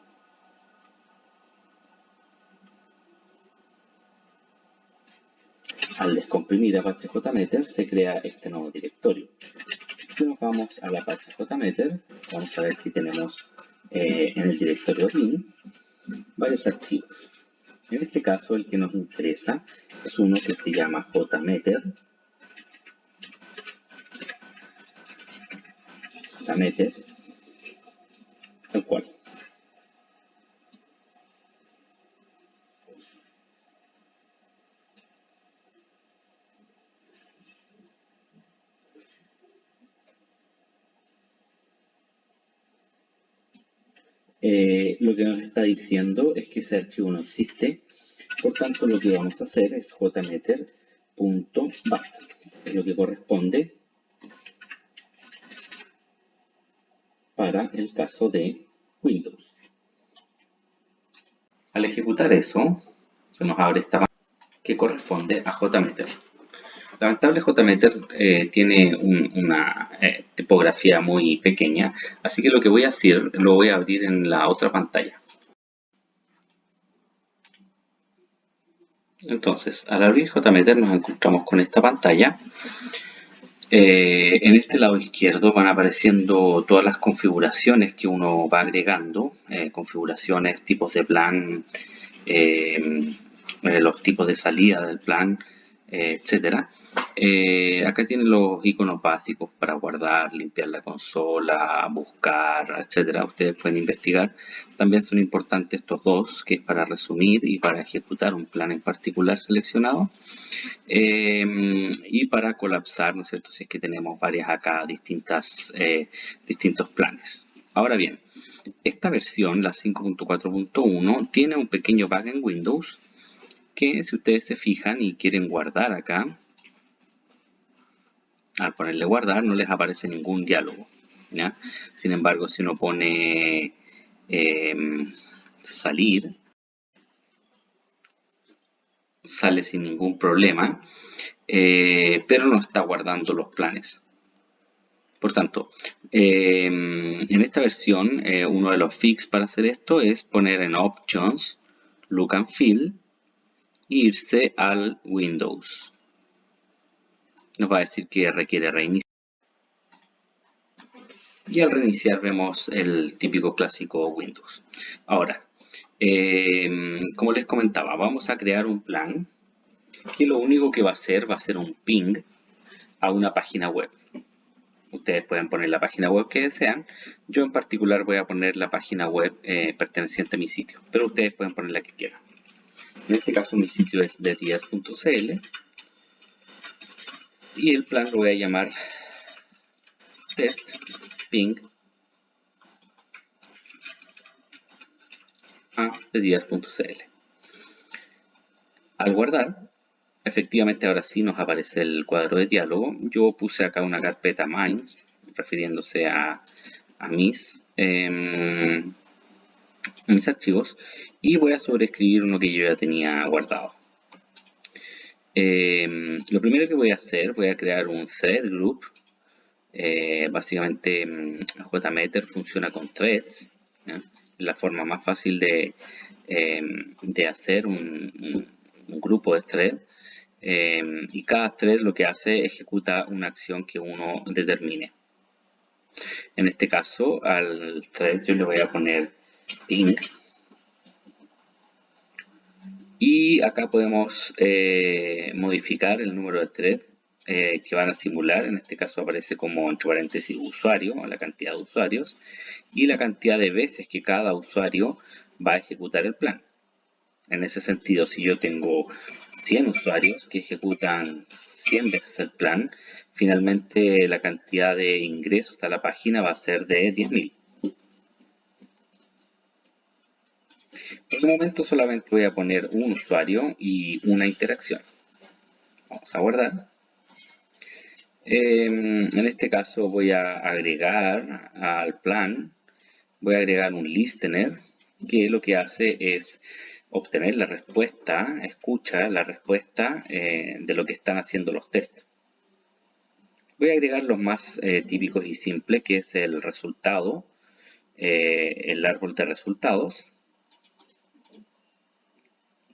Al descomprimir Apache JMeter se crea este nuevo directorio. Si nos vamos al Apache JMeter, vamos a ver que tenemos en el directorio bin varios archivos. En este caso, el que nos interesa es uno que se llama JMeter, tal cual. Lo que nos está diciendo es que ese archivo no existe, por tanto lo que vamos a hacer es jmeter.bat, es lo que corresponde para el caso de Windows. Al ejecutar eso, se nos abre esta pantalla que corresponde a JMeter. Lamentable JMeter tiene una tipografía muy pequeña, así que lo que voy a hacer lo voy a abrir en la otra pantalla. Entonces, al abrir JMeter nos encontramos con esta pantalla. En este lado izquierdo van apareciendo todas las configuraciones que uno va agregando, configuraciones, tipos de plan, los tipos de salida del plan, etcétera. Acá tienen los iconos básicos para guardar, limpiar la consola, buscar, etcétera. Ustedes pueden investigar. También son importantes estos dos, que es para resumir y para ejecutar un plan en particular seleccionado. Y para colapsar, ¿no es cierto?, si es que tenemos varias acá distintos planes. Ahora bien, esta versión, la 5.4.1, tiene un pequeño bug en Windows que, si ustedes se fijan y quieren guardar acá, al ponerle guardar no les aparece ningún diálogo, ¿ya? Sin embargo, si uno pone salir, sale sin ningún problema, pero no está guardando los planes. Por tanto, en esta versión, uno de los fix para hacer esto es poner en Options, Look and Feel, e irse al Windows. nos va a decir que requiere reiniciar. Y al reiniciar vemos el típico clásico Windows. Ahora, como les comentaba, vamos a crear un plan que lo único que va a ser un ping a una página web. Ustedes pueden poner la página web que desean. Yo en particular voy a poner la página web perteneciente a mi sitio, pero ustedes pueden poner la que quieran. En este caso mi sitio es de10.cl y el plan lo voy a llamar test ping a de10.cl. Al guardar, efectivamente ahora sí nos aparece el cuadro de diálogo. Yo puse acá una carpeta mines, refiriéndose a mis archivos, y voy a sobreescribir uno que yo ya tenía guardado. Lo primero que voy a hacer, voy a crear un thread group. Básicamente JMeter funciona con threads, ¿ya? La forma más fácil de hacer un grupo de thread, y cada thread lo que hace ejecuta una acción que uno determine. En este caso al thread yo le voy a poner ping, y acá podemos modificar el número de thread que van a simular. En este caso aparece como entre paréntesis usuario, la cantidad de usuarios, y la cantidad de veces que cada usuario va a ejecutar el plan. En ese sentido, si yo tengo 100 usuarios que ejecutan 100 veces el plan, finalmente la cantidad de ingresos a la página va a ser de 10.000. Por el momento solamente voy a poner un usuario y una interacción. Vamos a guardar. En este caso voy a agregar al plan, voy a agregar un listener que lo que hace es obtener la respuesta, escucha la respuesta de lo que están haciendo los tests. Voy a agregar los más típicos y simples, que es el resultado, el árbol de resultados.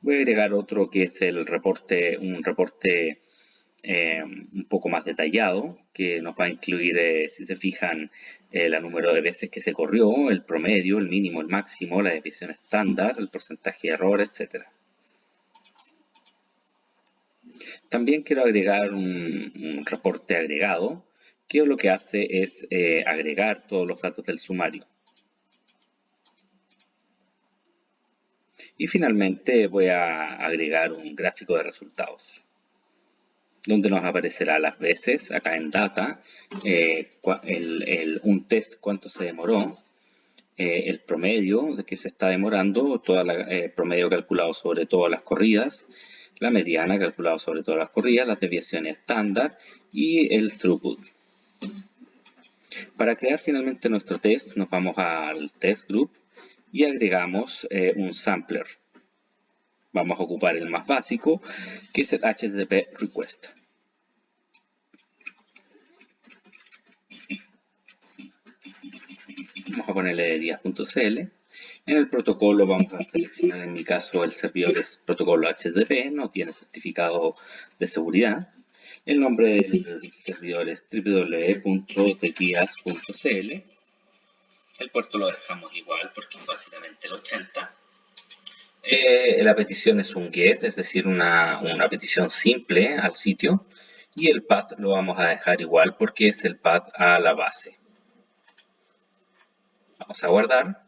Voy a agregar otro que es el reporte, un reporte un poco más detallado, que nos va a incluir, si se fijan, el número de veces que se corrió, el promedio, el mínimo, el máximo, la desviación estándar, el porcentaje de error, etc. También quiero agregar un reporte agregado, que lo que hace es agregar todos los datos del sumario. Y finalmente voy a agregar un gráfico de resultados, donde nos aparecerá las veces, acá en data, un test cuánto se demoró, el promedio de que se está demorando, el promedio calculado sobre todas las corridas, la mediana calculado sobre todas las corridas, las desviaciones estándar y el throughput. Para crear finalmente nuestro test, nos vamos al test group y agregamos un sampler. Vamos a ocupar el más básico, que es el HTTP request. Vamos a ponerle 10.cl. En el protocolo vamos a seleccionar, en mi caso el servidor es protocolo HTTP, no tiene certificado de seguridad. El nombre del servidor es www.deguias.cl. El puerto lo dejamos igual porque es básicamente el 80. La petición es un GET, es decir, una petición simple al sitio. Y el path lo vamos a dejar igual porque es el path a la base. Vamos a guardar.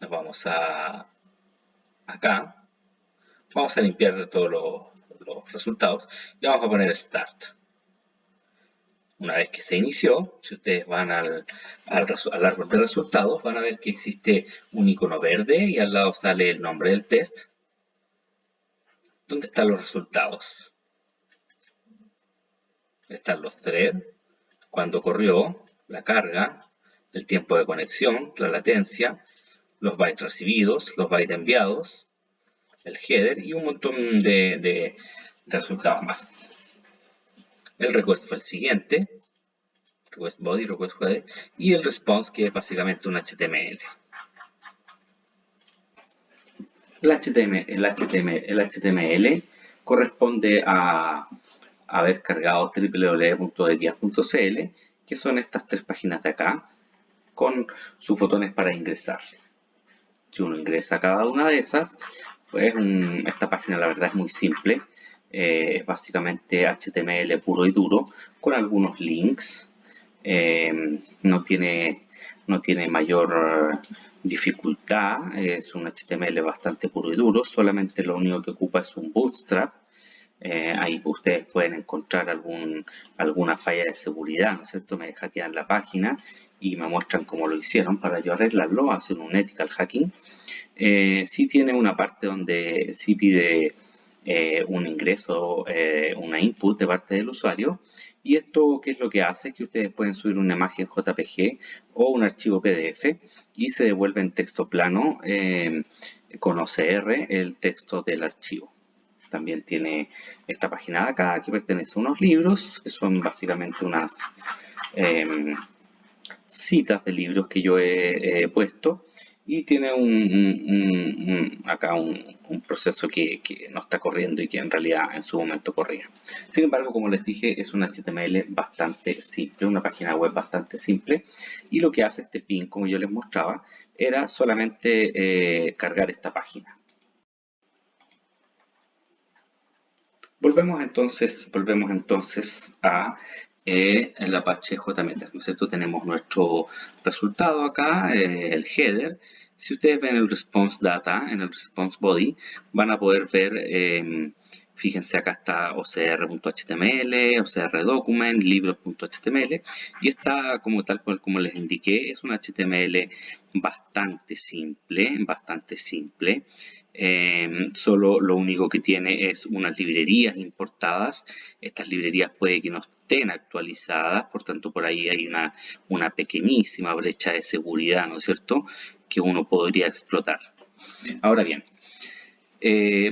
Nos vamos a acá. Vamos a limpiar de todos los resultados y vamos a poner Start. Una vez que se inició, si ustedes van al árbol de resultados, van a ver que existe un icono verde y al lado sale el nombre del test. ¿Dónde están los resultados? Están los threads, cuando corrió, la carga, el tiempo de conexión, la latencia, los bytes recibidos, los bytes enviados, el header y un montón de resultados más. El request fue el siguiente, request body, request header, y el response, que es básicamente un HTML. El HTML corresponde a haber cargado www.detias.cl, que son estas tres páginas de acá, con sus botones para ingresar. Si uno ingresa a cada una de esas, pues esta página la verdad es muy simple. Es básicamente HTML puro y duro, con algunos links. No tiene mayor dificultad, es un HTML bastante puro y duro, solamente lo único que ocupa es un bootstrap. Ahí ustedes pueden encontrar alguna falla de seguridad, ¿no es cierto? Me hackean la página y me muestran cómo lo hicieron para yo arreglarlo, hacen un ethical hacking. Sí tiene una parte donde sí pide un ingreso, una input de parte del usuario. Y esto, ¿qué es lo que hace? Que ustedes pueden subir una imagen JPG o un archivo PDF y se devuelve en texto plano con OCR el texto del archivo. También tiene esta página de acá que pertenece a unos libros, que son básicamente unas citas de libros que yo he puesto. Y tiene acá un proceso que no está corriendo y que en realidad en su momento corría. Sin embargo, como les dije, es un HTML bastante simple, una página web bastante simple. Y lo que hace este pin, como yo les mostraba, era solamente cargar esta página. Volvemos entonces a el Apache JMeter, ¿no es cierto? Tenemos nuestro resultado acá, el header. Si ustedes ven el response data, en el response body, van a poder ver, fíjense acá está ocr.html, ocr-document, libros.html, y está tal cual como les indiqué, es un HTML bastante simple, solo lo único que tiene es unas librerías importadas. Estas librerías puede que no estén actualizadas, por tanto por ahí hay una pequeñísima brecha de seguridad, ¿no es cierto?, que uno podría explotar. Ahora bien,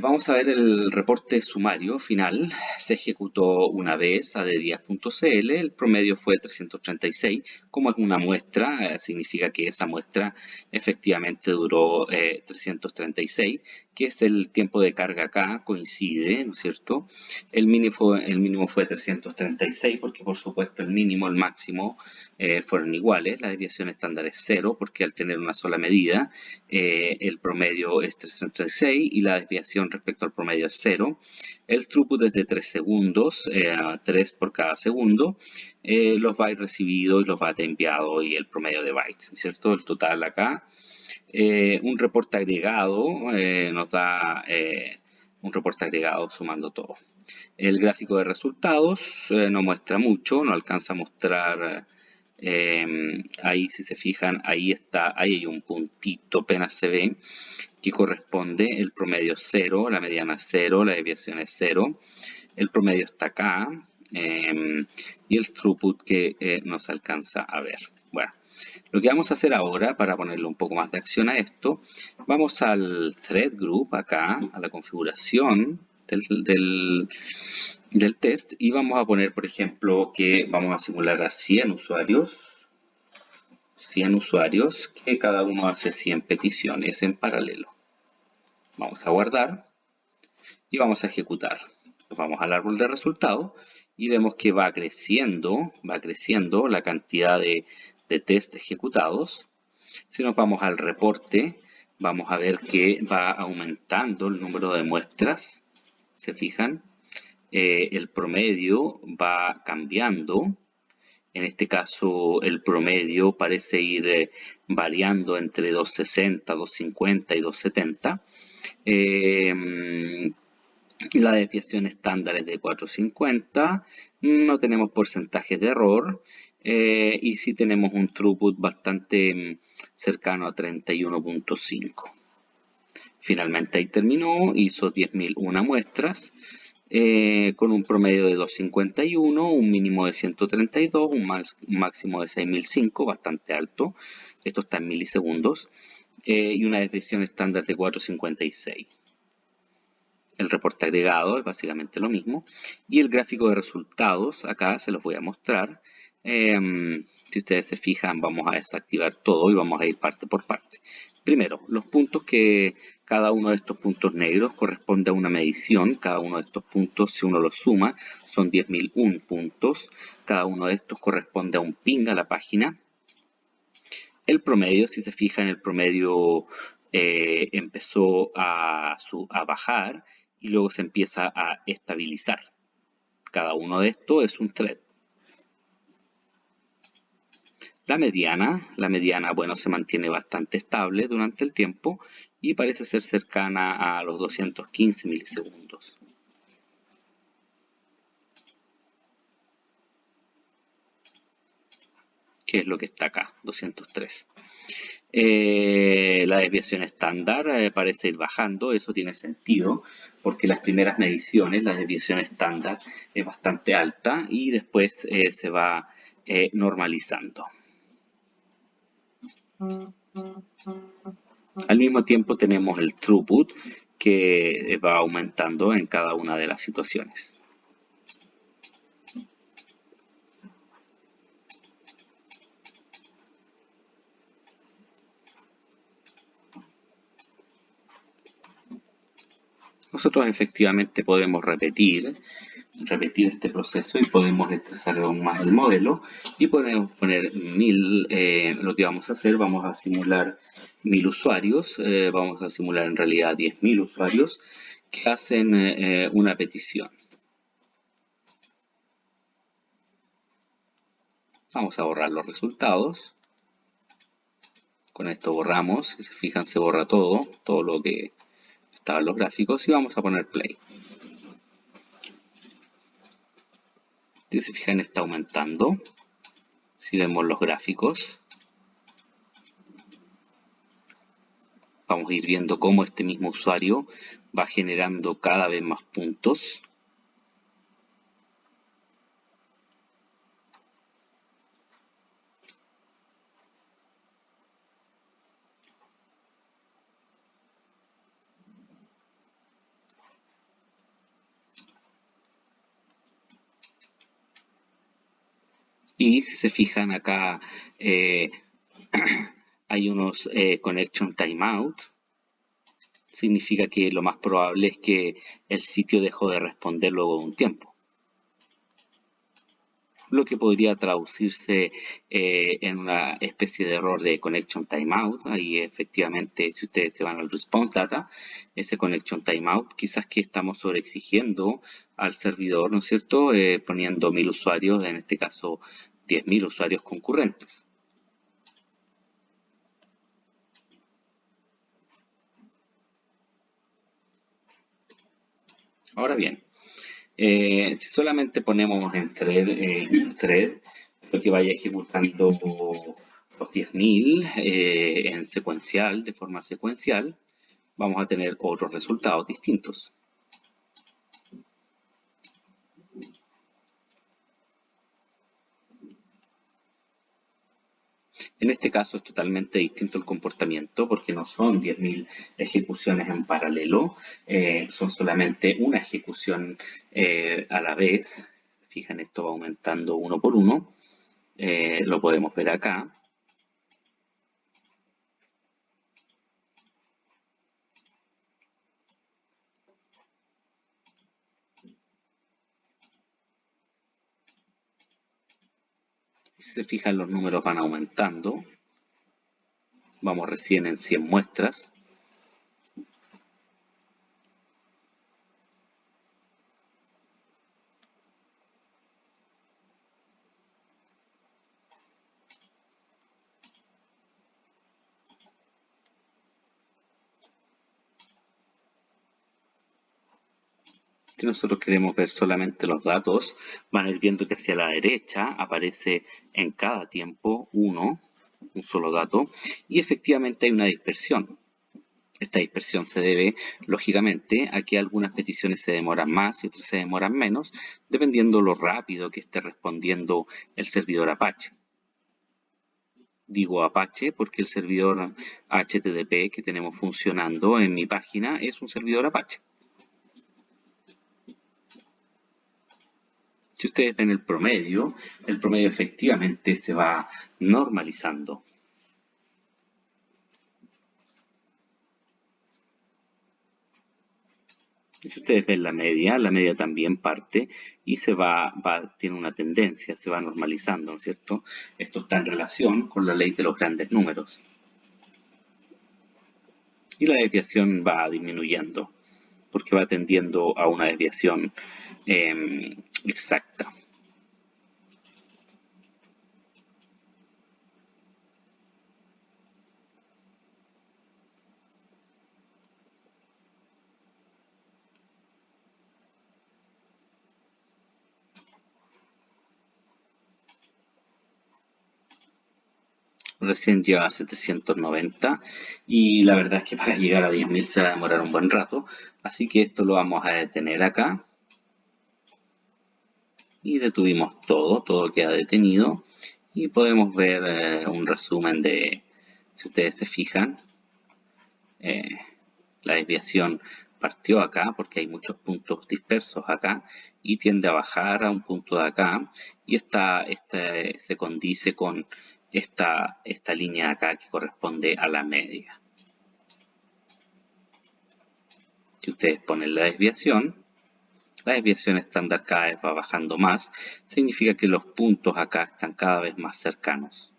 vamos a ver el reporte sumario final. Se ejecutó una vez a dedias.cl, el promedio fue 336. Como es una muestra, significa que esa muestra efectivamente duró 336, que es el tiempo de carga acá, coincide, ¿no es cierto? El mínimo fue 336 porque por supuesto el mínimo, el máximo fueron iguales. La desviación estándar es 0 porque al tener una sola medida, el promedio es 336 y la desviación respecto al promedio es 0. El throughput es de 3 segundos, 3 por cada segundo. Los bytes recibidos y los bytes enviados y el promedio de bytes, ¿cierto? El total acá. Un reporte agregado nos da un reporte agregado sumando todo. El gráfico de resultados no muestra mucho, no alcanza a mostrar. Ahí si se fijan, ahí hay un puntito apenas se ve, que corresponde, el promedio es 0, la mediana es 0, la desviación es 0, el promedio está acá, y el throughput que no se alcanza a ver. Bueno, lo que vamos a hacer ahora, para ponerle un poco más de acción a esto, vamos al thread group acá, a la configuración del test, y vamos a poner, por ejemplo, que vamos a simular a 100 usuarios, que cada uno hace 100 peticiones en paralelo. Vamos a guardar y vamos a ejecutar. Vamos al árbol de resultados y vemos que va creciendo la cantidad de test ejecutados. Si nos vamos al reporte, vamos a ver que va aumentando el número de muestras. ¿Se fijan? El promedio va cambiando. En este caso, el promedio parece ir variando entre 260, 250 y 270. La desviación estándar es de 450. No tenemos porcentajes de error. Y sí tenemos un throughput bastante cercano a 31.5. Finalmente ahí terminó, hizo 10.001 muestras. Con un promedio de 251, un mínimo de 132, un máximo de 6.005, bastante alto. Esto está en milisegundos. Y una desviación estándar de 456. El reporte agregado es básicamente lo mismo. Y el gráfico de resultados, acá se los voy a mostrar. Si ustedes se fijan, vamos a desactivar todo y vamos a ir parte por parte. Primero, los puntos que cada uno de estos puntos negros corresponde a una medición. Cada uno de estos puntos, si uno los suma, son 10.001 puntos. Cada uno de estos corresponde a un ping a la página. El promedio, si se fijan, el promedio empezó a bajar y luego se empieza a estabilizar. Cada uno de estos es un thread. La mediana, bueno, se mantiene bastante estable durante el tiempo y parece ser cercana a los 215 milisegundos. ¿Qué es lo que está acá? 203. La desviación estándar parece ir bajando, eso tiene sentido, porque las primeras mediciones, la desviación estándar es bastante alta y después se va normalizando. Al mismo tiempo tenemos el throughput que va aumentando en cada una de las situaciones. Nosotros efectivamente podemos repetir este proceso y podemos expresar aún más el modelo y podemos poner 1000, lo que vamos a hacer, vamos a simular 1000 usuarios, vamos a simular en realidad 10.000 usuarios que hacen una petición. Vamos a borrar los resultados. Con esto borramos, si se fijan se borra todo lo que estaba en los gráficos y vamos a poner play. Si se fijan está aumentando. Si vemos los gráficos, vamos a ir viendo cómo este mismo usuario va generando cada vez más puntos. Y si se fijan acá hay unos connection timeout. Significa que lo más probable es que el sitio dejó de responder luego de un tiempo. Lo que podría traducirse en una especie de error de connection timeout. Ahí efectivamente, si ustedes se van al response data, ese connection timeout, quizás que estamos sobreexigiendo al servidor, ¿no es cierto? Poniendo 1000 usuarios, en este caso 10.000 usuarios concurrentes. Ahora bien, si solamente ponemos en thread, un thread, lo que vaya ejecutando los 10.000 en secuencial, de forma secuencial, vamos a tener otros resultados distintos. En este caso es totalmente distinto el comportamiento porque no son 10.000 ejecuciones en paralelo, son solamente una ejecución a la vez. Fijan, esto va aumentando uno por uno, lo podemos ver acá. Si se fijan, los números van aumentando. Vamos recién en 100 muestras. Si nosotros queremos ver solamente los datos, van a ir viendo que hacia la derecha aparece en cada tiempo un solo dato, y efectivamente hay una dispersión. Esta dispersión se debe, lógicamente, a que algunas peticiones se demoran más y otras se demoran menos, dependiendo lo rápido que esté respondiendo el servidor Apache. Digo Apache porque el servidor HTTP que tenemos funcionando en mi página es un servidor Apache. Si ustedes ven el promedio efectivamente se va normalizando. Y si ustedes ven la media también parte y tiene una tendencia, se va normalizando, ¿no es cierto? Esto está en relación con la ley de los grandes números. Y la desviación va disminuyendo, porque va tendiendo a una desviación exacta. Recién lleva 790 y la verdad es que para llegar a 10.000 se va a demorar un buen rato, así que esto lo vamos a detener acá y detuvimos todo queda detenido y podemos ver un resumen de, si ustedes se fijan, eh, la desviación partió acá porque hay muchos puntos dispersos acá y tiende a bajar a un punto de acá y se condice con esta línea de acá que corresponde a la media. Si ustedes ponen la desviación estándar cada vez va bajando más, significa que los puntos acá están cada vez más cercanos.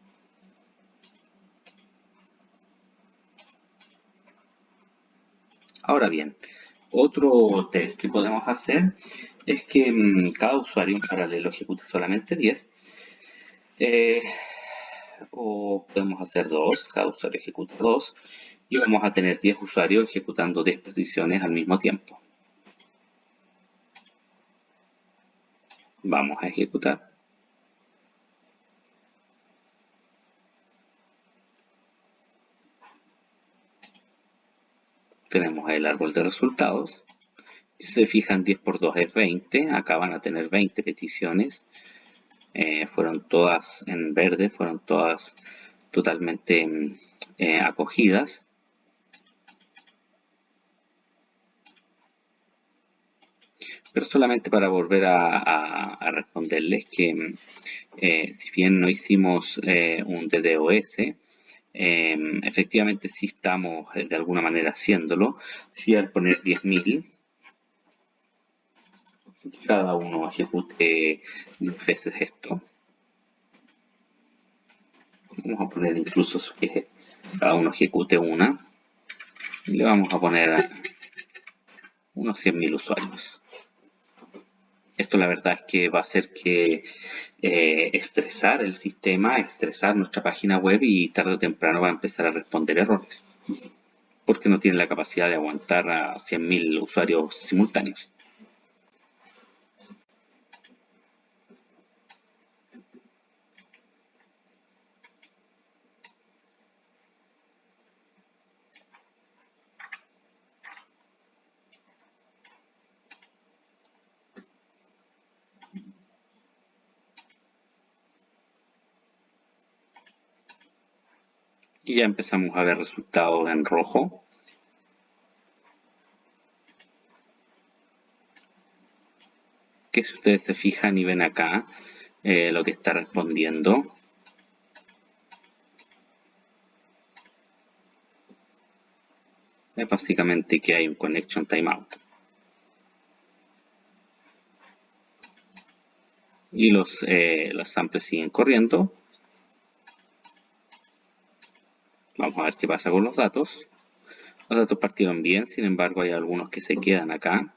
Ahora bien, otro test que podemos hacer es que cada usuario en paralelo ejecute solamente 10, o podemos hacer 2, cada usuario ejecuta 2, y vamos a tener 10 usuarios ejecutando 10 peticiones al mismo tiempo. Vamos a ejecutar. Tenemos el árbol de resultados. Si se fijan, 10 por 2 es 20. Acá van a tener 20 peticiones. Fueron todas en verde, fueron todas totalmente acogidas. Pero solamente para volver a responderles que si bien no hicimos un DDoS, efectivamente sí estamos de alguna manera haciéndolo. Si al poner 10.000, cada uno ejecute 10 veces esto. Vamos a poner incluso que cada uno ejecute una. Y le vamos a poner unos 100.000 usuarios. Esto la verdad es que va a hacer que estresar el sistema, estresar nuestra página web y tarde o temprano va a empezar a responder errores. Porque no tiene la capacidad de aguantar a 100.000 usuarios simultáneos. Y ya empezamos a ver resultados en rojo. Que si ustedes se fijan y ven acá lo que está respondiendo, es básicamente que hay un connection timeout. Y los samples siguen corriendo. Vamos a ver qué pasa con los datos. Los datos partieron bien, sin embargo hay algunos que se quedan acá.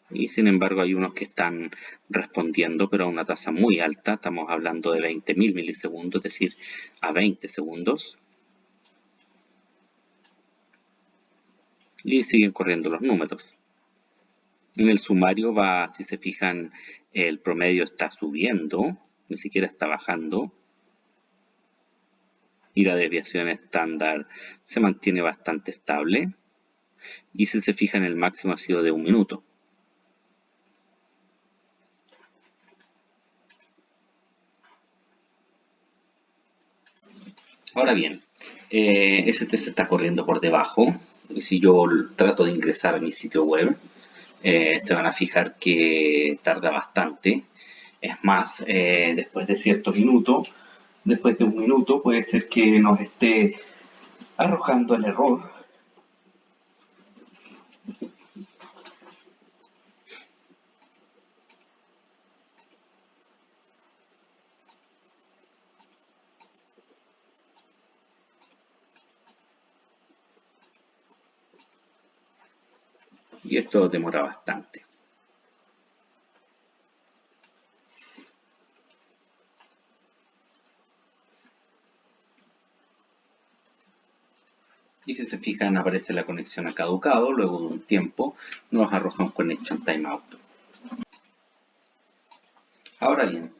Y sin embargo hay unos que están respondiendo, pero a una tasa muy alta. Estamos hablando de 20.000 milisegundos, es decir, a 20 segundos. Y siguen corriendo los números. En el sumario va, si se fijan, el promedio está subiendo, ni siquiera está bajando. Y la desviación estándar se mantiene bastante estable. Y si se fijan, el máximo ha sido de 1 minuto. Ahora bien, ese test está corriendo por debajo. Si yo trato de ingresar a mi sitio web, se van a fijar que tarda bastante. Es más, después de cierto minuto, después de 1 minuto, puede ser que nos esté arrojando el error. Y esto demora bastante. Y si se fijan, aparece la conexión a caducado. Luego de un tiempo nos arroja un connection timeout. Ahora bien,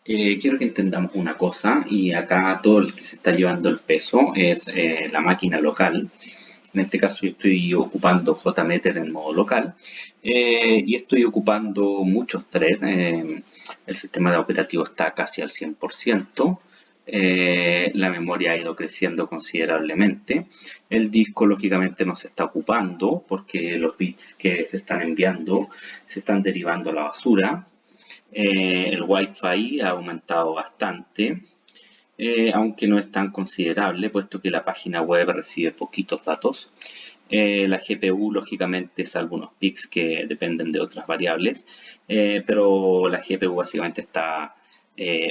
quiero que entendamos una cosa, y acá todo el que se está llevando el peso es la máquina local. En este caso yo estoy ocupando JMeter en modo local y estoy ocupando muchos threads. El sistema de operativo está casi al 100%. La memoria ha ido creciendo considerablemente. El disco lógicamente no se está ocupando porque los bits que se están enviando se están derivando a la basura. El Wi-Fi ha aumentado bastante. Aunque no es tan considerable, puesto que la página web recibe poquitos datos. La GPU, lógicamente, es algunos pics que dependen de otras variables, pero la GPU básicamente está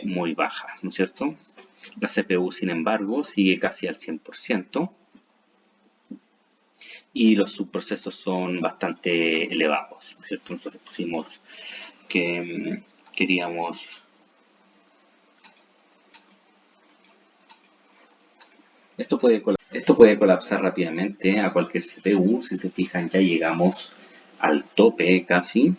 muy baja, ¿no es cierto? La CPU, sin embargo, sigue casi al 100%, y los subprocesos son bastante elevados, ¿no es cierto? Nosotros pusimos que queríamos... Esto puede colapsar rápidamente a cualquier CPU. Si se fijan, ya llegamos al tope casi.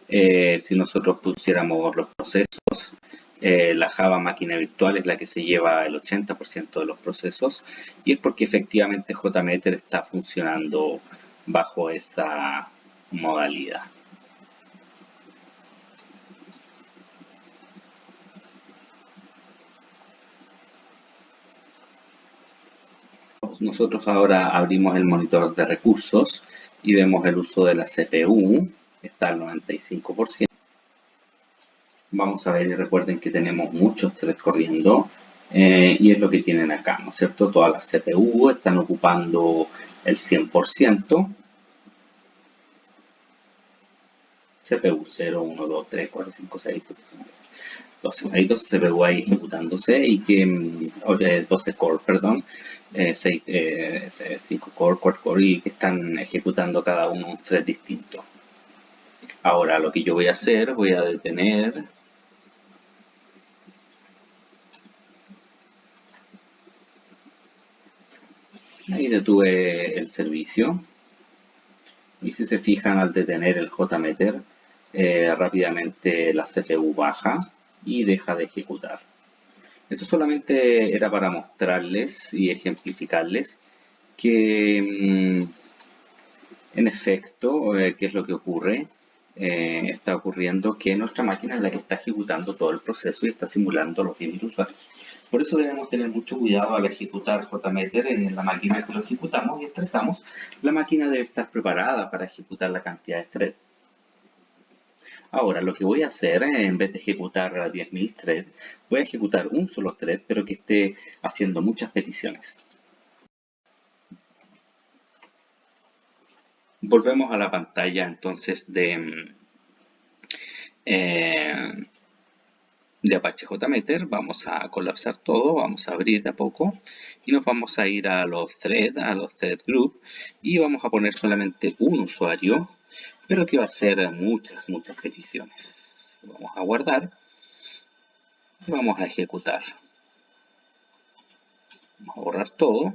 Si nosotros pusiéramos los procesos, la Java máquina virtual es la que se lleva el 80% de los procesos, y es porque efectivamente JMeter está funcionando bajo esa modalidad. Nosotros ahora abrimos el monitor de recursos y vemos el uso de la CPU, está al 95%. Vamos a ver, y recuerden que tenemos muchos threads corriendo, y es lo que tienen acá, ¿no es cierto? Todas las CPU están ocupando el 100%. CPU 0, 1, 2, 3, 4, 5, 6, 7, 12. Hay 12 CPU ahí ejecutándose, y que 12 core, perdón, 5 core, 4 core, y que están ejecutando cada uno un thread distinto. Ahora lo que yo voy a hacer, voy a detener ahí, detuve el servicio, y si se fijan, al detener el JMeter, rápidamente la CPU baja y deja de ejecutar. Esto solamente era para mostrarles y ejemplificarles que en efecto, ¿qué es lo que ocurre? Está ocurriendo que nuestra máquina es la que está ejecutando todo el proceso y está simulando los 10.000 usuarios. Por eso debemos tener mucho cuidado al ejecutar JMeter en la máquina que lo ejecutamos y estresamos. La máquina debe estar preparada para ejecutar la cantidad de threads. Ahora, lo que voy a hacer, en vez de ejecutar 10.000 threads, voy a ejecutar un solo thread, pero que esté haciendo muchas peticiones. Volvemos a la pantalla entonces de Apache JMeter. Vamos a colapsar todo, vamos a abrir de a poco y nos vamos a ir a los thread group, y vamos a poner solamente un usuario, pero que va a hacer muchas peticiones. Vamos a guardar y vamos a ejecutar. Vamos a borrar todo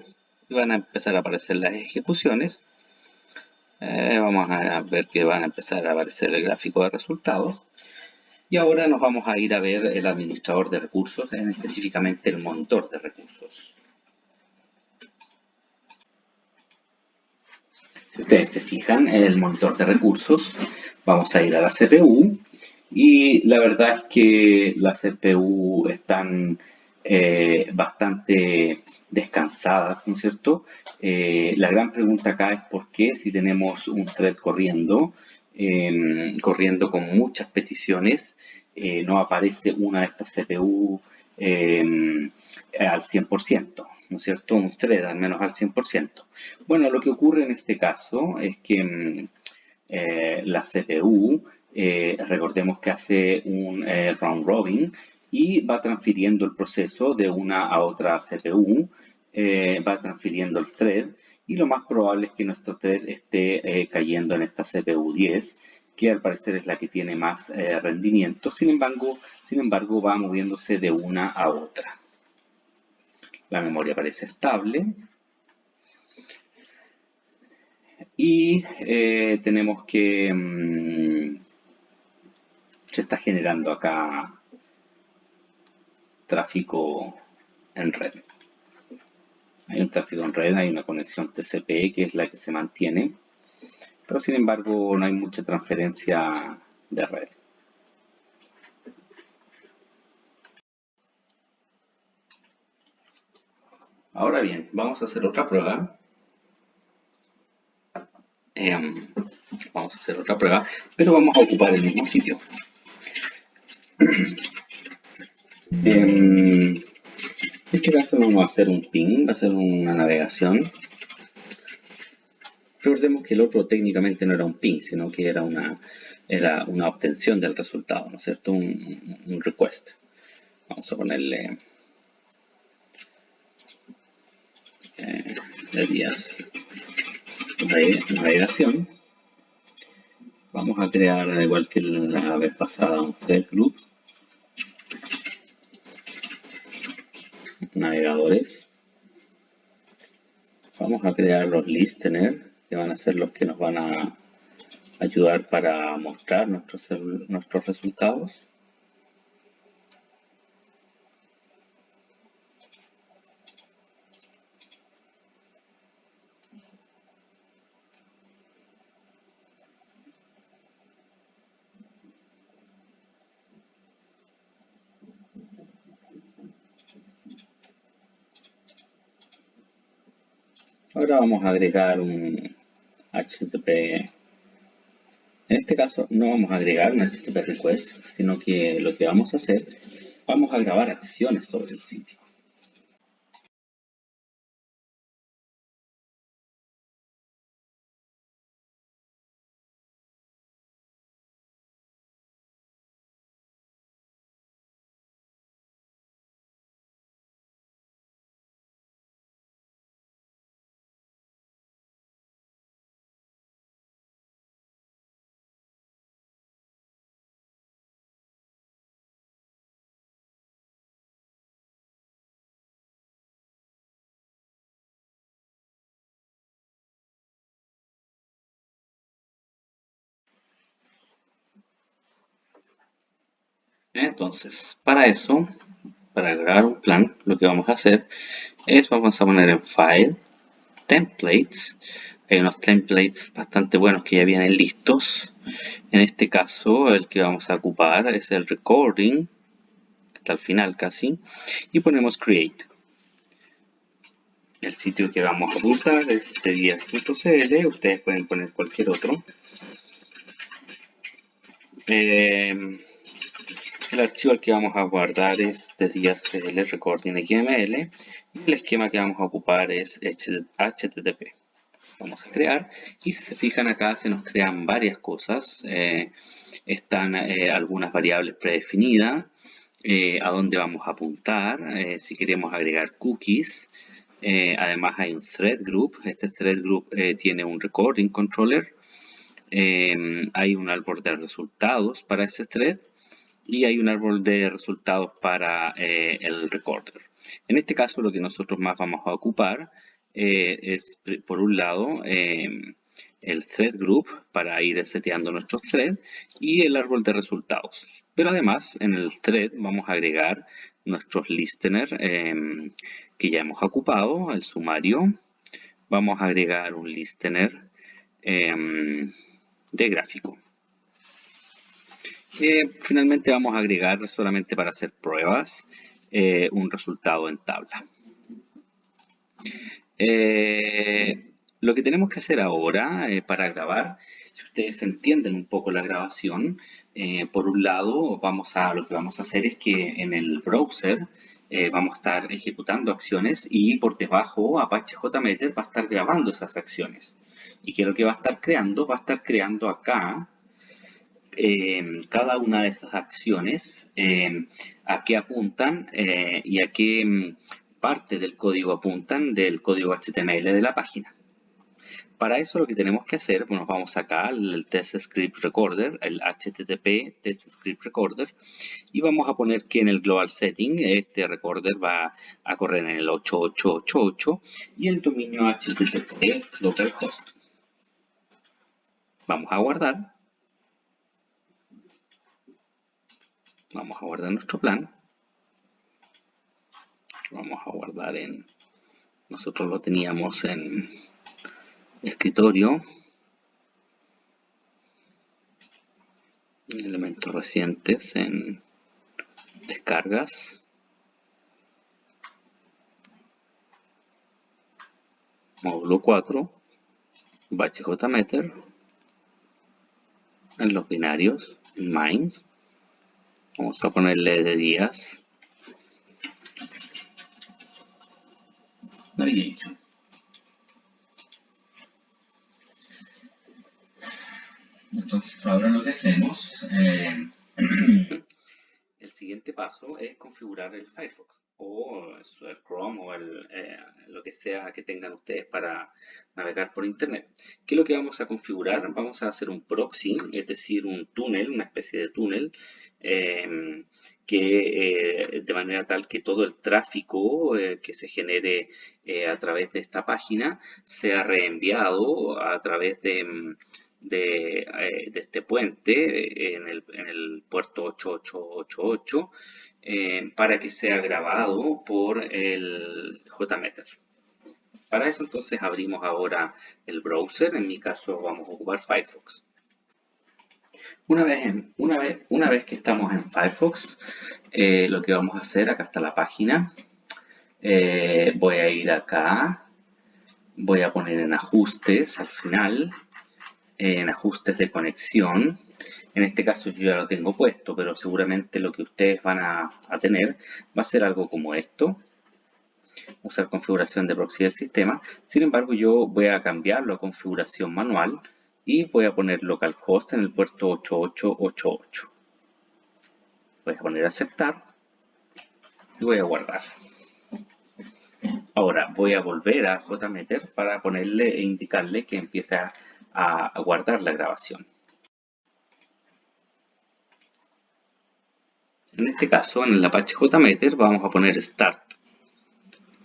y van a empezar a aparecer las ejecuciones. Vamos a ver que van a empezar a aparecer el gráfico de resultados. Y ahora nos vamos a ir a ver el administrador de recursos, específicamente el monitor de recursos. Si ustedes se fijan, en el monitor de recursos vamos a ir a la CPU, y la verdad es que las CPU están bastante descansadas, ¿no es cierto? La gran pregunta acá es por qué, si tenemos un thread corriendo con muchas peticiones, no aparece una de estas CPU al 100%, ¿no es cierto? Un thread al menos al 100%. Bueno, lo que ocurre en este caso es que la CPU, recordemos que hace un round robin y va transfiriendo el proceso de una a otra CPU, va transfiriendo el thread y lo más probable es que nuestro thread esté cayendo en esta CPU 10, que al parecer es la que tiene más rendimiento. Sin embargo, va moviéndose de una a otra. La memoria parece estable. Y tenemos que se está generando acá tráfico en red. Hay un tráfico en red, hay una conexión TCP que es la que se mantiene, pero sin embargo no hay mucha transferencia de red. Ahora bien, vamos a hacer otra prueba. Vamos a hacer otra prueba, pero vamos a ocupar el mismo sitio. En este caso vamos a hacer un ping, va a ser una navegación. Recordemos que el otro técnicamente no era un ping, sino que era una obtención del resultado, ¿no es cierto? Un request. Vamos a ponerle de días navegación. Vamos a crear, igual que la vez pasada, un thread group. Navegadores. Vamos a crear los listeners, que van a ser los que nos van a ayudar para mostrar nuestros resultados. Ahora vamos a agregar un HTTP. En este caso no vamos a agregar un HTTP request, sino que lo que vamos a hacer, vamos a grabar acciones sobre el sitio. Entonces, para eso, para grabar un plan, lo que vamos a hacer es, vamos a poner en File, Templates. Hay unos templates bastante buenos que ya vienen listos. En este caso, el que vamos a ocupar es el Recording, que está al final casi, y ponemos Create. El sitio que vamos a usar es tedias.cl, ustedes pueden poner cualquier otro. El archivo al que vamos a guardar es tedias.cl recording XML y el esquema que vamos a ocupar es HTTP. Vamos a crear y si se fijan acá se nos crean varias cosas. Están algunas variables predefinidas, a dónde vamos a apuntar, si queremos agregar cookies. Además hay un thread group. Este thread group tiene un recording controller. Hay un árbol de resultados para ese thread y hay un árbol de resultados para el recorder. En este caso lo que nosotros más vamos a ocupar es por un lado el thread group para ir seteando nuestros threads y el árbol de resultados. Pero además en el thread vamos a agregar nuestros listeners que ya hemos ocupado, el sumario. Vamos a agregar un listener de gráfico. Finalmente vamos a agregar solamente para hacer pruebas un resultado en tabla. Lo que tenemos que hacer ahora para grabar, si ustedes entienden un poco la grabación, por un lado lo que vamos a hacer es que en el browser vamos a estar ejecutando acciones y por debajo Apache JMeter va a estar grabando esas acciones. ¿Y qué es lo que va a estar creando? Va a estar creando acá cada una de esas acciones, a qué apuntan y a qué parte del código apuntan del código HTML de la página. Para eso lo que tenemos que hacer, bueno, vamos acá al Test Script Recorder, el HTTP Test Script Recorder, y vamos a poner que en el Global Setting este recorder va a correr en el 8888 y el dominio HTTP es localhost. Vamos a guardar. Vamos a guardar nuestro plan. Vamos a guardar en... Nosotros lo teníamos en escritorio. Elementos recientes en descargas. Módulo 4. Batch JMeter. En los binarios. En mines. Vamos a ponerle de días. Navigation. Entonces ahora lo que hacemos, el siguiente paso es configurar el Firefox o el Chrome o lo que sea que tengan ustedes para navegar por internet. ¿Qué es lo que vamos a configurar? Vamos a hacer un proxy, es decir, un túnel, una especie de túnel, de manera tal que todo el tráfico que se genere a través de esta página sea reenviado a través de este puente en el puerto 8888 para que sea grabado por el JMeter. Para eso entonces abrimos ahora el browser, en mi caso vamos a ocupar Firefox. Una vez que estamos en Firefox, lo que vamos a hacer, acá está la página, voy a ir acá, voy a poner en ajustes al final, en ajustes de conexión. En este caso yo ya lo tengo puesto, pero seguramente lo que ustedes van a tener va a ser algo como esto. Usar configuración de proxy del sistema. Sin embargo, yo voy a cambiarlo a configuración manual y voy a poner localhost en el puerto 8888. Voy a poner aceptar y voy a guardar. Ahora voy a volver a JMeter para ponerle e indicarle que empiece a guardar la grabación. En este caso, en el Apache JMeter vamos a poner Start.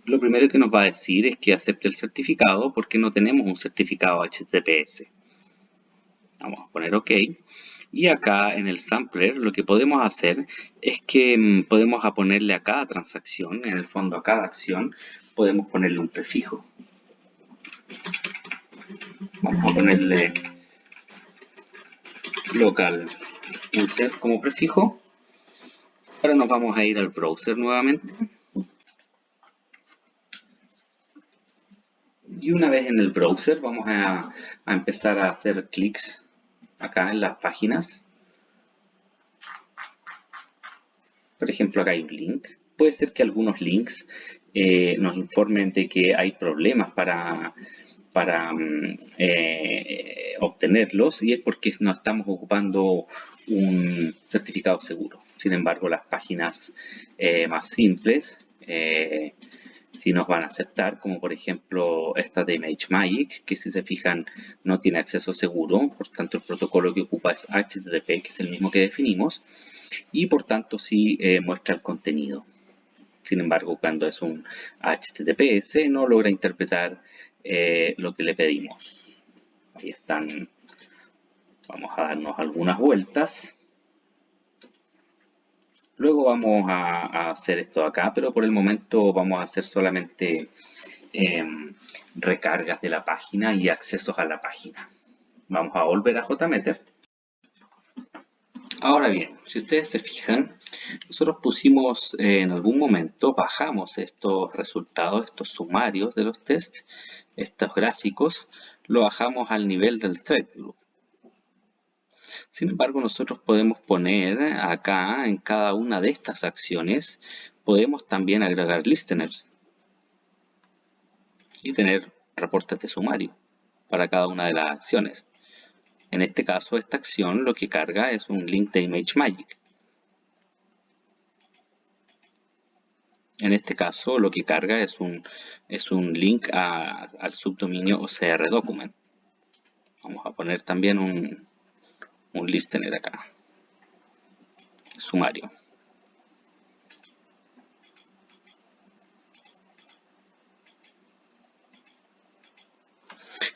Lo primero que nos va a decir es que acepte el certificado porque no tenemos un certificado HTTPS. Vamos a poner OK. Y acá en el sampler lo que podemos hacer es que podemos ponerle a cada transacción, en el fondo a cada acción, podemos ponerle un prefijo. Vamos a ponerle local user como prefijo. Ahora nos vamos a ir al browser nuevamente. Y una vez en el browser vamos a empezar a hacer clics acá en las páginas. Por ejemplo, acá hay un link. Puede ser que algunos links nos informen de que hay problemas para obtenerlos y es porque no estamos ocupando un certificado seguro. Sin embargo, las páginas más simples sí nos van a aceptar, como por ejemplo esta de ImageMagick, que si se fijan no tiene acceso seguro, por tanto el protocolo que ocupa es HTTP, que es el mismo que definimos, y por tanto sí muestra el contenido. Sin embargo, cuando es un HTTPS no logra interpretar lo que le pedimos. Ahí están. Vamos a darnos algunas vueltas. Luego vamos a hacer esto acá, pero por el momento vamos a hacer solamente recargas de la página y accesos a la página. Vamos a volver a JMeter. Ahora bien, si ustedes se fijan, Nosotros pusimos en algún momento, bajamos estos resultados, estos sumarios de los tests, estos gráficos, lo bajamos al nivel del thread group. Sin embargo, nosotros podemos poner acá, en cada una de estas acciones, podemos también agregar listeners y tener reportes de sumario para cada una de las acciones. En este caso, esta acción lo que carga es un link de ImageMagick. En este caso, lo que carga es un link al subdominio OCR Document. Vamos a poner también un listener acá, sumario.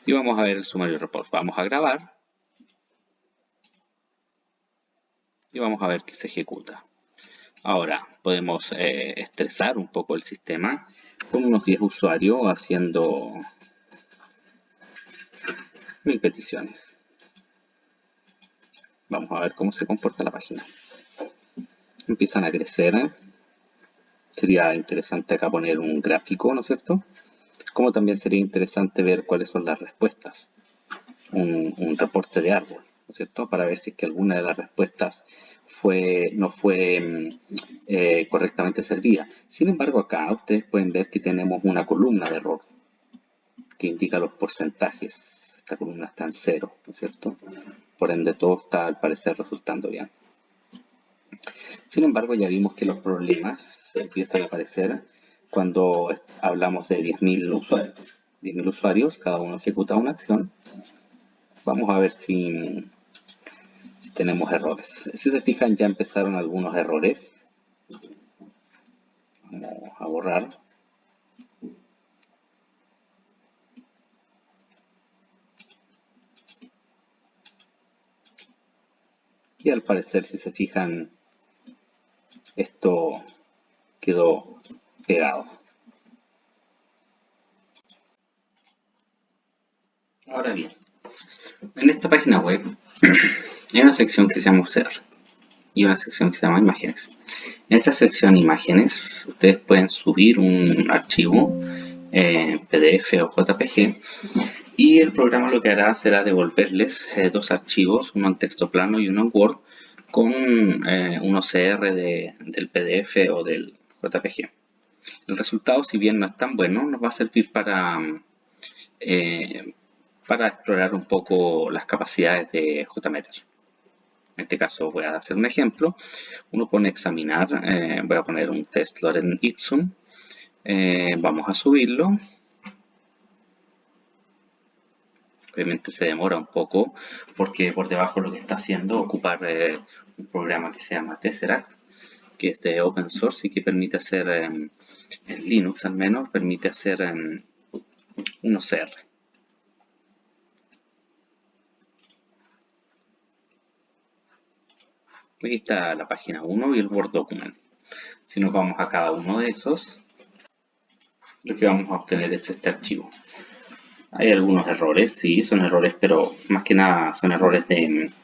Y vamos a ver el sumario report. Vamos a grabar. Y vamos a ver que se ejecuta. Ahora podemos estresar un poco el sistema con unos 10 usuarios haciendo 1000 peticiones. Vamos a ver cómo se comporta la página. Empiezan a crecer. Sería interesante acá poner un gráfico, ¿no es cierto? Como también sería interesante ver cuáles son las respuestas. Un reporte de árbol, ¿no es cierto? Para ver si es que alguna de las respuestas no fue correctamente servida. Sin embargo, acá ustedes pueden ver que tenemos una columna de error que indica los porcentajes. Esta columna está en 0, ¿no es cierto? Por ende, todo está al parecer resultando bien. Sin embargo, ya vimos que los problemas empiezan a aparecer cuando hablamos de 10.000 usuarios. 10.000 usuarios, cada uno ejecuta una acción. Vamos a ver si tenemos errores. Si se fijan, ya empezaron algunos errores. Vamos a borrar. Y al parecer, si se fijan, esto quedó pegado. Ahora bien, en esta página web hay una sección que se llama OCR y una sección que se llama Imágenes. En esta sección Imágenes, ustedes pueden subir un archivo PDF o JPG y el programa lo que hará será devolverles dos archivos, uno en texto plano y uno en Word, con un OCR del PDF o del JPG. El resultado, si bien no es tan bueno, nos va a servir para explorar un poco las capacidades de JMeter. En este caso voy a hacer un ejemplo. Uno pone examinar, voy a poner un test Lorem Ipsum. Vamos a subirlo. Obviamente se demora un poco porque por debajo lo que está haciendo es ocupar un programa que se llama Tesseract, que es de open source y que permite hacer, en Linux al menos, permite hacer un OCR. Aquí está la página 1 y el Word Document. Si nos vamos a cada uno de esos, lo que vamos a obtener es este archivo. Hay algunos errores, sí, son errores, pero más que nada son errores del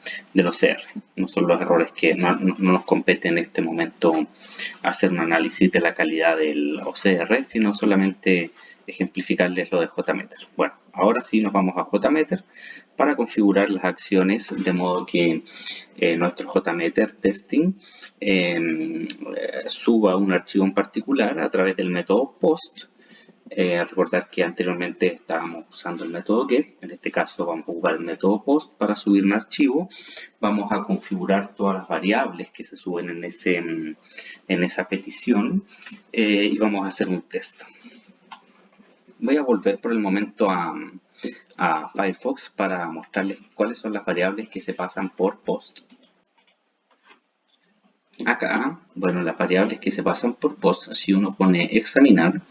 OCR. No son los errores que no nos compete en este momento hacer un análisis de la calidad del OCR, sino solamente ejemplificarles lo de JMeter. Bueno, ahora sí nos vamos a JMeter para configurar las acciones de modo que nuestro JMeter testing suba un archivo en particular a través del método post. Recordar que anteriormente estábamos usando el método get, en este caso vamos a ocupar el método post para subir un archivo. Vamos a configurar todas las variables que se suben en esa petición y vamos a hacer un test. Voy a volver por el momento a Firefox para mostrarles cuáles son las variables que se pasan por post. Acá, bueno, las variables que se pasan por post, si uno pone examinar,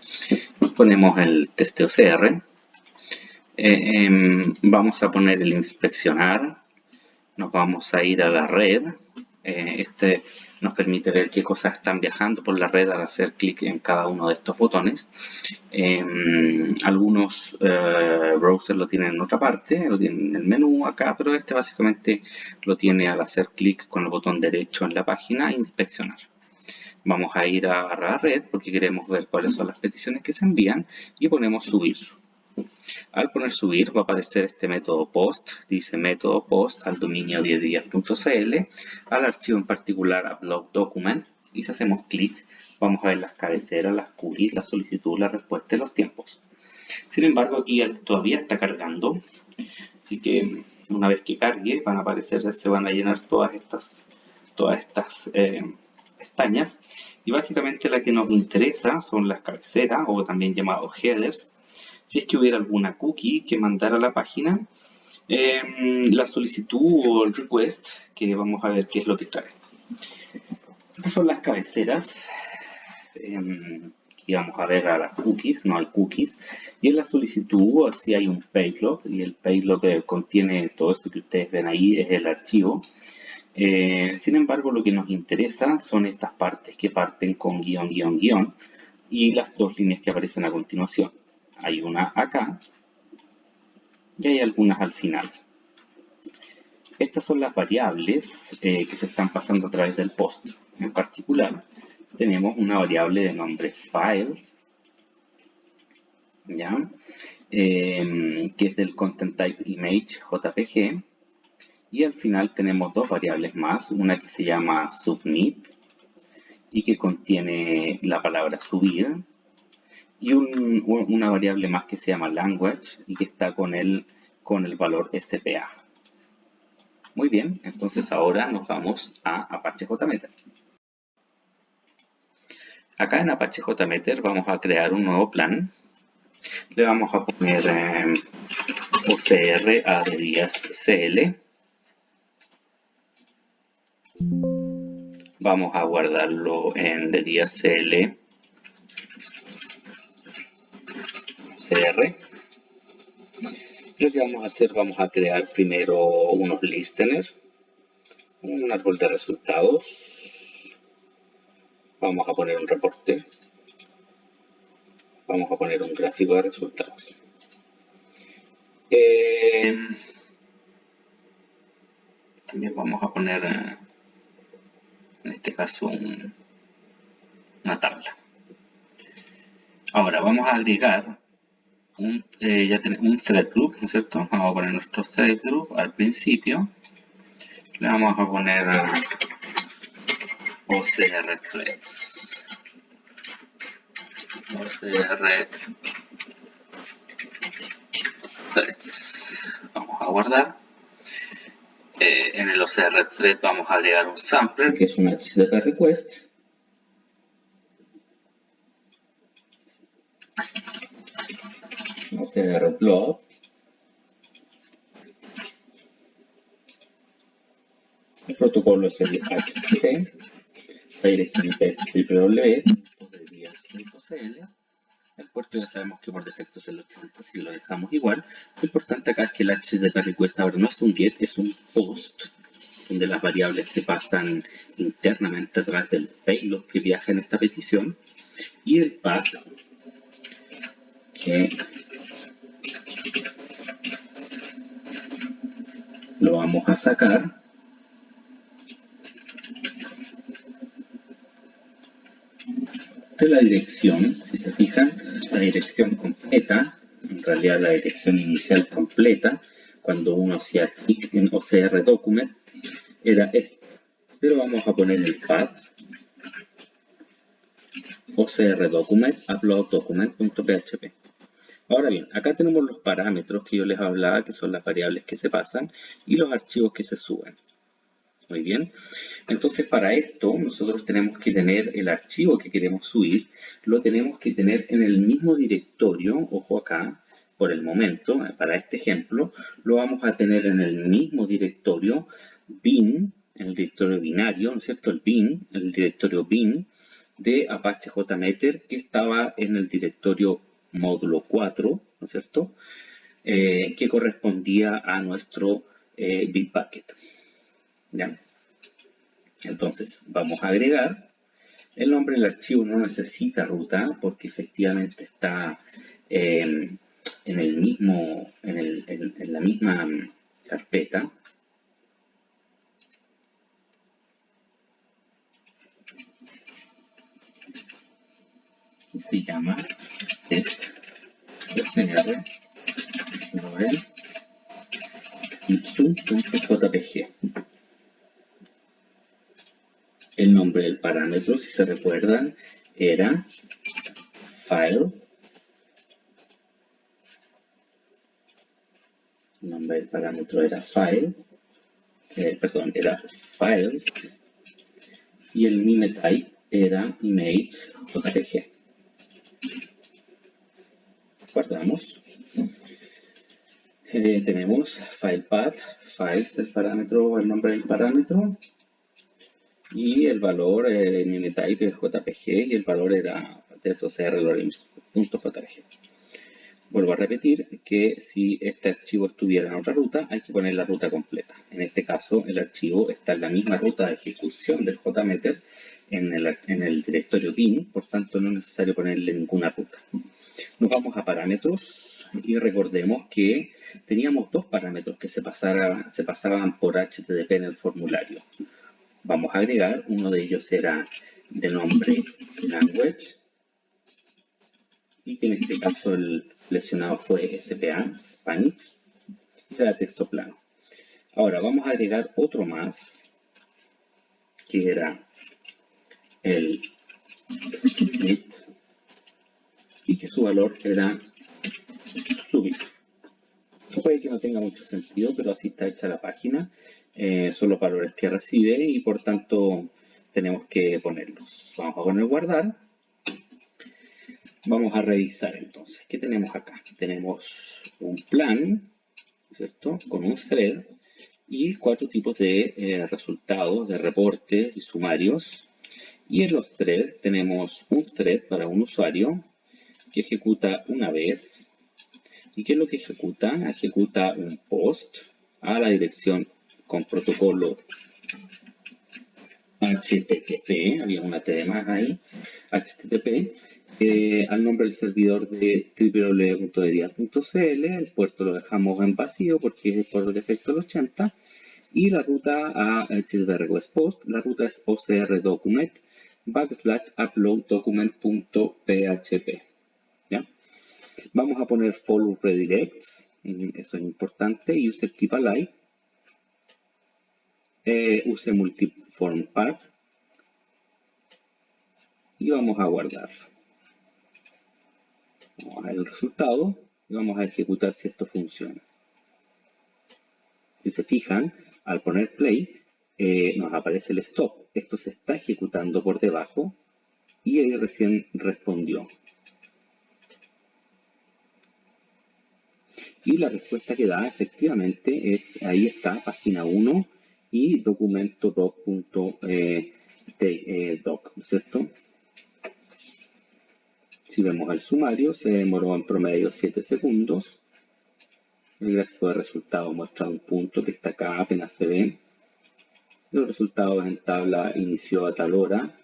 ponemos el test OCR, vamos a poner el inspeccionar, nos vamos a ir a la red, Este nos permite ver qué cosas están viajando por la red al hacer clic en cada uno de estos botones. Algunos browsers lo tienen en otra parte, lo tienen en el menú acá, pero este básicamente lo tiene al hacer clic con el botón derecho en la página e inspeccionar. Vamos a ir a la red porque queremos ver cuáles son las peticiones que se envían y ponemos subir. Al poner subir va a aparecer este método post, dice método post al dominio 10días.cl, al archivo en particular upload document, y si hacemos clic vamos a ver las cabeceras, las cookies, la solicitud, la respuesta y los tiempos. Sin embargo, aquí todavía está cargando, así que una vez que cargue van a aparecer, se van a llenar todas estas pestañas, y básicamente la que nos interesa son las cabeceras, o también llamados headers. Si es que hubiera alguna cookie que mandara a la página, la solicitud o el request, que vamos a ver qué es lo que trae. Estas son las cabeceras. Aquí vamos a ver a las cookies, no hay cookies. Y en la solicitud, así hay un payload, y el payload contiene todo eso que ustedes ven ahí, es el archivo. Sin embargo, lo que nos interesa son estas partes que parten con guión, guión, guión, y las dos líneas que aparecen a continuación. Hay una acá y hay algunas al final. Estas son las variables que se están pasando a través del post. En particular, tenemos una variable de nombre files, ¿ya? Que es del content type image JPG. Y al final tenemos dos variables más, una que se llama submit y que contiene la palabra subir, y una variable más que se llama language y que está con el valor SPA. Muy bien, entonces ahora nos vamos a Apache JMeter. Acá en Apache JMeter vamos a crear un nuevo plan. Le vamos a poner OCR a de días CL. Vamos a guardarlo en de días CL CR. Lo que vamos a hacer, vamos a crear primero unos listeners, un árbol de resultados. Vamos a poner un reporte. Vamos a poner un gráfico de resultados. También vamos a poner, en este caso, una tabla. Ahora vamos a agregar un thread group, ¿no es cierto? Vamos a poner nuestro thread group al principio. Le vamos a poner OCR threads. OCR threads. Vamos a guardar. En el OCR thread vamos a agregar un sampler, que es un HTTP request. OCR upload. El protocolo es el HTTP. La dirección IP es www.días.cl. El puerto ya sabemos que por defecto se lo dejamos igual. Lo importante acá es que el HTTP request ahora no es un get, es un post, donde las variables se pasan internamente a través del payload que viaja en esta petición, y el path que lo vamos a sacar de la dirección. Si se fijan, la dirección completa, en realidad la dirección inicial completa, cuando uno hacía clic en OCR document, era esta. Pero vamos a poner el path OCR document upload document.php. Ahora bien, acá tenemos los parámetros que yo les hablaba, que son las variables que se pasan, y los archivos que se suben. Muy bien, entonces para esto nosotros tenemos que tener el archivo que queremos subir, lo tenemos que tener en el mismo directorio. Ojo acá, por el momento, para este ejemplo, lo vamos a tener en el mismo directorio bin, en el directorio binario, ¿no es cierto? El bin, el directorio bin de Apache JMeter, que estaba en el directorio módulo 4, ¿no es cierto? Que correspondía a nuestro Bitbucket. ¿Ya? Entonces, vamos a agregar. El nombre del archivo no necesita ruta porque efectivamente está en la misma carpeta. Se llama test.cr novel ipsum.jpg. El nombre del parámetro, si se recuerdan, era file. El nombre del parámetro era file, era files, y el mime type era image.jpg. Guardamos. Tenemos filepath, files, el nombre del parámetro, y el valor mime type es jpg, y el valor era test.cr.jpg. Vuelvo a repetir que si este archivo estuviera en otra ruta, hay que poner la ruta completa. En este caso, el archivo está en la misma ruta de ejecución del JMeter en el directorio bin, por tanto no es necesario ponerle ninguna ruta. Nos vamos a parámetros y recordemos que teníamos dos parámetros que se pasaban por HTTP en el formulario. Vamos a agregar, uno de ellos era de nombre language, y que en este caso el seleccionado fue SPA, Spanish, y era texto plano. Ahora vamos a agregar otro más, que era el submit, y que su valor era submit. Puede que no tenga mucho sentido, pero así está hecha la página. Son los valores que recibe y por tanto tenemos que ponerlos. Vamos a poner guardar. Vamos a revisar entonces. ¿Qué tenemos acá? Tenemos un plan, ¿cierto? Con un thread y 4 tipos de resultados, de reportes y sumarios. Y en los threads tenemos un thread para un usuario que ejecuta una vez. ¿Y qué es lo que ejecuta? Ejecuta un post a la dirección con protocolo HTTP, había una T de más ahí, HTTP, al nombre del servidor de www.derial.cl. El puerto lo dejamos en vacío porque es por defecto el 80, y la ruta a HTTP request post, la ruta es ocr document /upload document.php. ¿Ya? Vamos a poner follow redirects, eso es importante, y use keep alive, use multiform path, y vamos a guardar. Vamos a ver el resultado y vamos a ejecutar si esto funciona. Si se fijan, al poner play, nos aparece el stop. Esto se está ejecutando por debajo y ahí recién respondió. Y la respuesta que da efectivamente es, ahí está, página 1 y documento doc.doc, ¿cierto? Si vemos el sumario, se demoró en promedio 7 segundos. El gráfico de resultados muestra un punto que está acá, apenas se ve. Los resultados en tabla inició a tal hora.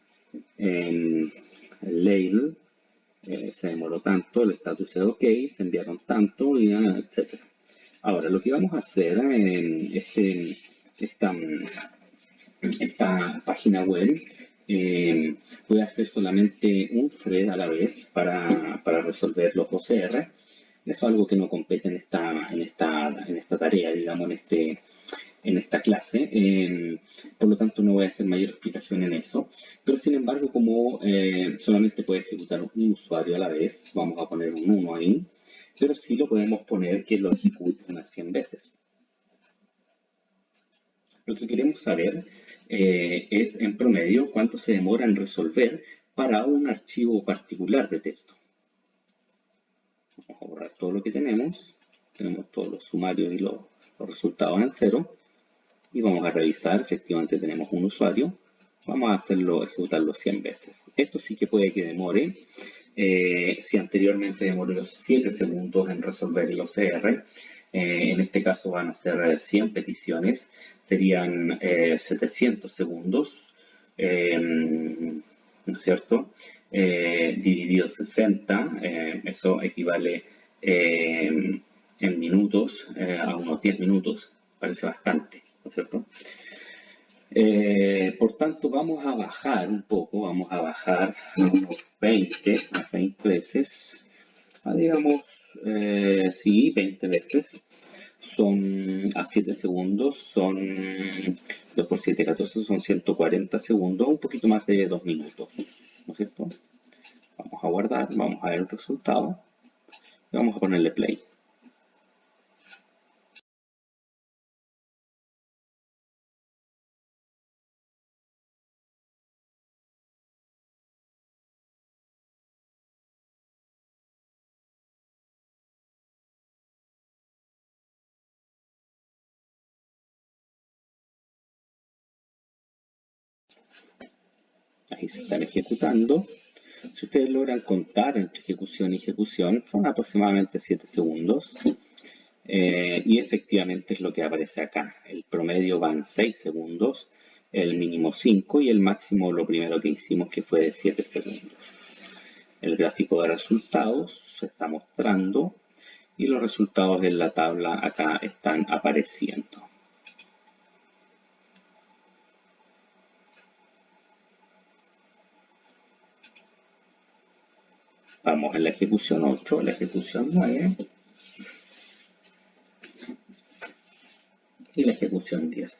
En el label se demoró tanto, el status es ok, se enviaron tanto, y etc. Ahora, lo que vamos a hacer en esta página web, voy a hacer solamente un thread a la vez para resolver los OCR. Eso es algo que no compete en esta tarea, digamos, en esta clase. Por lo tanto, no voy a hacer mayor explicación en eso. Pero, sin embargo, como solamente puede ejecutar un usuario a la vez, vamos a poner un 1 ahí, pero sí lo podemos poner que lo ejecute unas 100 veces. Lo que queremos saber es, en promedio, cuánto se demora en resolver para un archivo particular de texto. Vamos a borrar todo lo que tenemos. Tenemos todos los sumarios y los resultados en 0. Y vamos a revisar, efectivamente tenemos un usuario. Vamos a ejecutarlo 100 veces. Esto sí que puede que demore. Si anteriormente demoró 7 segundos en resolver el OCR, en este caso van a ser 100 peticiones, serían 700 segundos. ¿no es cierto? Dividido 60, eso equivale en minutos a unos 10 minutos, parece bastante, ¿no es cierto? Por tanto, vamos a bajar un poco, vamos a bajar a unos 20, a 20 veces, digamos, sí, 20 veces, son a 7 segundos, son 2 por 7, 14, son 140 segundos, un poquito más de 2 minutos, ¿no es cierto? Vamos a guardar, vamos a ver el resultado y vamos a ponerle play. Ahí se están ejecutando. Si ustedes logran contar entre ejecución y ejecución, son aproximadamente 7 segundos. Y efectivamente es lo que aparece acá. El promedio van 6 segundos, el mínimo 5 y el máximo lo primero que hicimos que fue de 7 segundos. El gráfico de resultados se está mostrando y los resultados en la tabla acá están apareciendo. Vamos en la ejecución 8, la ejecución 9 y la ejecución 10.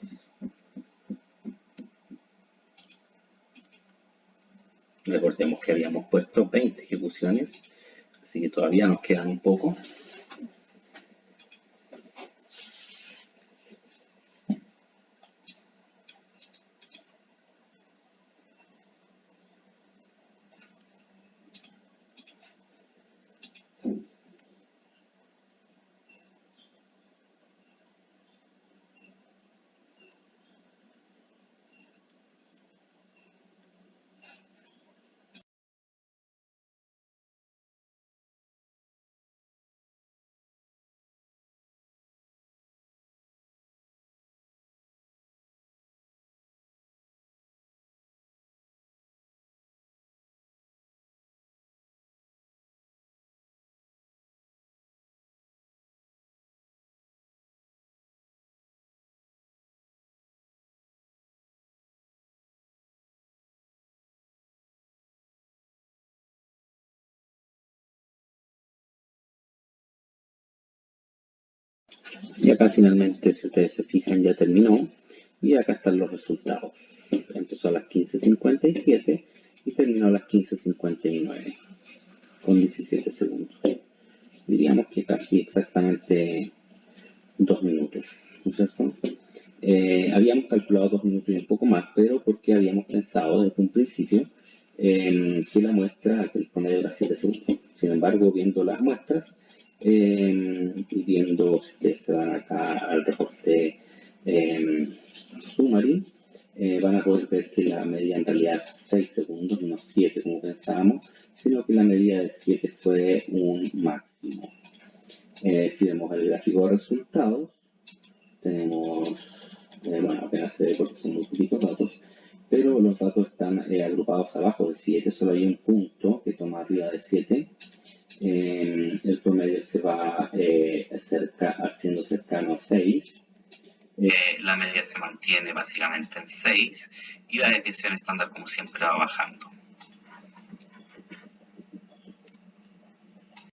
Recordemos que habíamos puesto 20 ejecuciones, así que todavía nos quedan un poco. Y acá finalmente, si ustedes se fijan, ya terminó. Y acá están los resultados. Empezó a las 15:57 y terminó a las 15:59 con 17 segundos. Diríamos que casi exactamente 2 minutos, ¿no es cierto? Habíamos calculado 2 minutos y un poco más, pero porque habíamos pensado desde un principio que la muestra, que el promedio era 7 segundos. Sin embargo, viendo las muestras y viendo, si ustedes se van acá al reporte summary, van a poder ver que la medida en realidad es 6 segundos, no 7 como pensábamos, sino que la medida de 7 fue un máximo. Si vemos el gráfico de resultados, tenemos, bueno, apenas se ve porque son muy poquitos datos, pero los datos están agrupados abajo de 7, solo hay un punto que toma arriba de 7. El promedio se va haciendo cercano a 6. La media se mantiene básicamente en 6 y la desviación estándar como siempre va bajando.